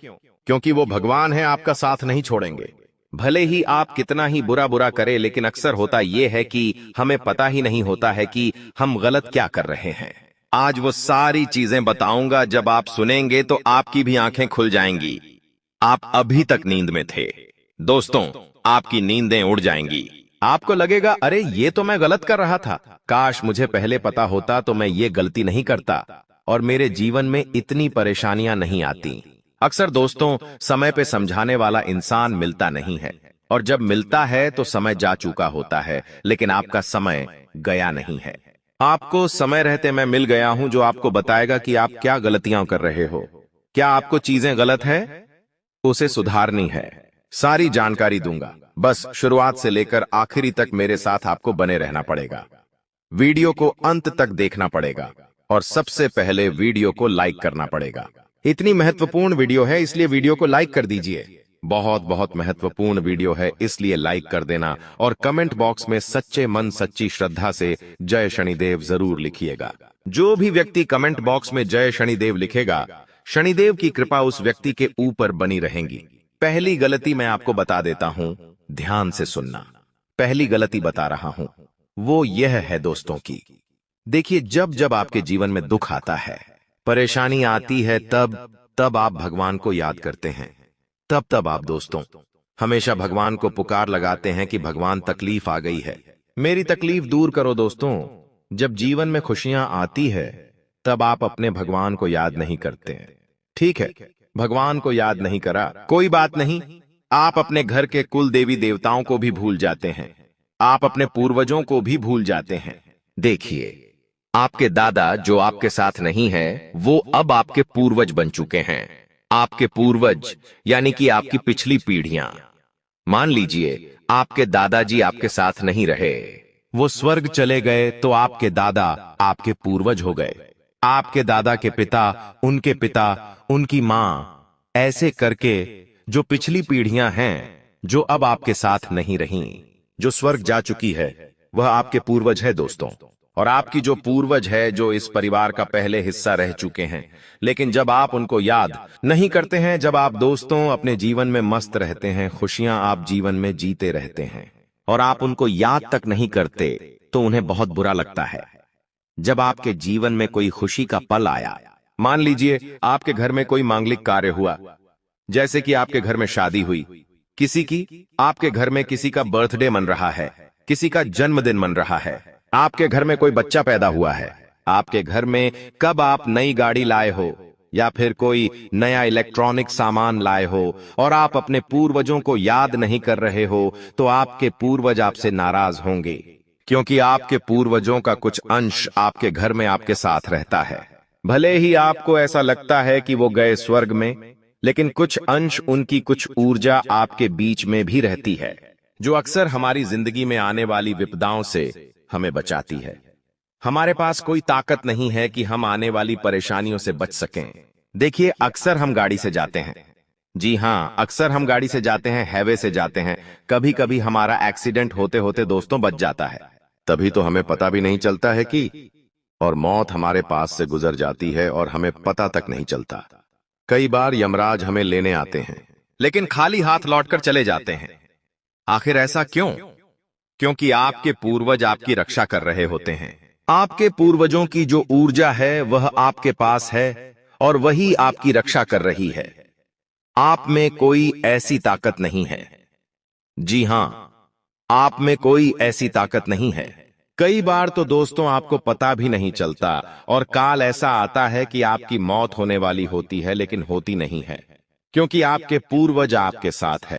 क्योंकि वो भगवान है, आपका साथ नहीं छोड़ेंगे। भले ही आप कितना ही बुरा बुरा करें, लेकिन अक्सर होता यह है कि हमें पता ही नहीं होता है कि हम गलत क्या कर रहे हैं। आज वो सारी चीजें बताऊंगा, जब आप सुनेंगे तो आपकी भी आंखें खुल जाएंगी। आप अभी तक नींद में थे दोस्तों, आपकी नींदें उड़ जाएंगी। आपको लगेगा अरे ये तो मैं गलत कर रहा था, काश मुझे पहले पता होता तो मैं ये गलती नहीं करता और मेरे जीवन में इतनी परेशानियां नहीं आती। अक्सर दोस्तों, समय पे समझाने वाला इंसान मिलता नहीं है, और जब मिलता है तो समय जा चुका होता है, लेकिन आपका समय गया नहीं है। आपको समय रहते मैं मिल गया हूं जो आपको बताएगा कि आप क्या गलतियां कर रहे हो, क्या आपको चीजें गलत है, उसे सुधारनी है। सारी जानकारी दूंगा, बस शुरुआत से लेकर आखिरी तक मेरे साथ आपको बने रहना पड़ेगा। वीडियो को अंत तक देखना पड़ेगा और सबसे पहले वीडियो को लाइक करना पड़ेगा। इतनी महत्वपूर्ण वीडियो है, इसलिए वीडियो को लाइक कर दीजिए। बहुत बहुत महत्वपूर्ण वीडियो है, इसलिए लाइक कर देना और कमेंट बॉक्स में सच्चे मन सच्ची श्रद्धा से जय शनिदेव जरूर लिखिएगा। जो भी व्यक्ति कमेंट बॉक्स में जय शनिदेव लिखेगा, शनिदेव की कृपा उस व्यक्ति के ऊपर बनी रहेगी। पहली गलती मैं आपको बता देता हूं, ध्यान से सुनना। पहली गलती बता रहा हूं, वो यह है दोस्तों की, देखिए जब जब आपके जीवन में दुख आता है, परेशानी आती है, तब आप भगवान को याद करते हैं। तब आप दोस्तों हमेशा भगवान को पुकार लगाते हैं कि भगवान तकलीफ आ गई है, मेरी तकलीफ दूर करो। दोस्तों जब जीवन में खुशियां आती है, तब आप अपने भगवान को याद नहीं करते हैं। ठीक है, भगवान को याद नहीं करा, कोई बात नहीं, आप अपने घर के कुल देवी देवताओं को भी भूल जाते हैं, आप अपने पूर्वजों को भी भूल जाते हैं। देखिए, आपके दादा जो आपके साथ नहीं है, वो अब आपके पूर्वज बन चुके हैं। आपके पूर्वज यानी कि आपकी पिछली पीढ़ियां। मान लीजिए आपके दादाजी आपके साथ नहीं रहे, वो स्वर्ग चले गए, तो आपके दादा आपके पूर्वज हो गए। आपके दादा के पिता, उनके पिता, उनकी मां, ऐसे करके जो पिछली पीढ़ियां हैं, जो अब आपके साथ नहीं रहीं, जो स्वर्ग जा चुकी है, वह आपके पूर्वज है दोस्तों। और आपकी जो पूर्वज है, जो इस परिवार का पहले हिस्सा रह चुके हैं, लेकिन जब आप उनको याद नहीं करते हैं, जब आप दोस्तों अपने जीवन में मस्त रहते हैं, खुशियां आप जीवन में जीते रहते हैं, और आप उनको याद तक नहीं करते, तो उन्हें बहुत बुरा लगता है। जब आपके जीवन में कोई खुशी का पल आया, मान लीजिए आपके घर में कोई मांगलिक कार्य हुआ, जैसे कि आपके घर में शादी हुई किसी की, आपके घर में किसी का बर्थडे मन रहा है, किसी का जन्मदिन मन रहा है, आपके घर में कोई बच्चा पैदा हुआ है, आपके घर में कब आप नई गाड़ी लाए हो या फिर कोई नया इलेक्ट्रॉनिक सामान लाए हो, और आप अपने पूर्वजों को याद नहीं कर रहे हो, तो आपके पूर्वज आपसे नाराज होंगे, क्योंकि आपके पूर्वजों का कुछ अंश आपके घर में आपके साथ रहता है। भले ही आपको ऐसा लगता है कि वो गए स्वर्ग में, लेकिन कुछ अंश, उनकी कुछ ऊर्जा आपके बीच में भी रहती है, जो अक्सर हमारी जिंदगी में आने वाली विपदाओं से हमें बचाती है। हमारे पास कोई ताकत नहीं है कि हम आने वाली परेशानियों से बच सकें। देखिए, अक्सर हम गाड़ी से जाते हैं, जी हां, अक्सर हम गाड़ी से जाते हैं, हाईवे से जाते हैं, कभी कभी हमारा एक्सीडेंट होते होते दोस्तों बच जाता है, तभी तो हमें पता भी नहीं चलता है कि, और मौत हमारे पास से गुजर जाती है और हमें पता तक नहीं चलता। कई बार यमराज हमें लेने आते हैं, लेकिन खाली हाथ लौटकर चले जाते हैं। आखिर ऐसा क्यों? क्योंकि आपके पूर्वज आपकी रक्षा कर रहे होते हैं। आपके पूर्वजों की जो ऊर्जा है, वह आपके पास है, और वही आपकी रक्षा कर रही है। आप में कोई ऐसी ताकत नहीं है, जी हां, आप में कोई ऐसी ताकत नहीं है। कई बार तो दोस्तों आपको पता भी नहीं चलता, और काल ऐसा आता है कि आपकी मौत होने वाली होती है, लेकिन होती नहीं है, क्योंकि आपके पूर्वज आपके साथ है।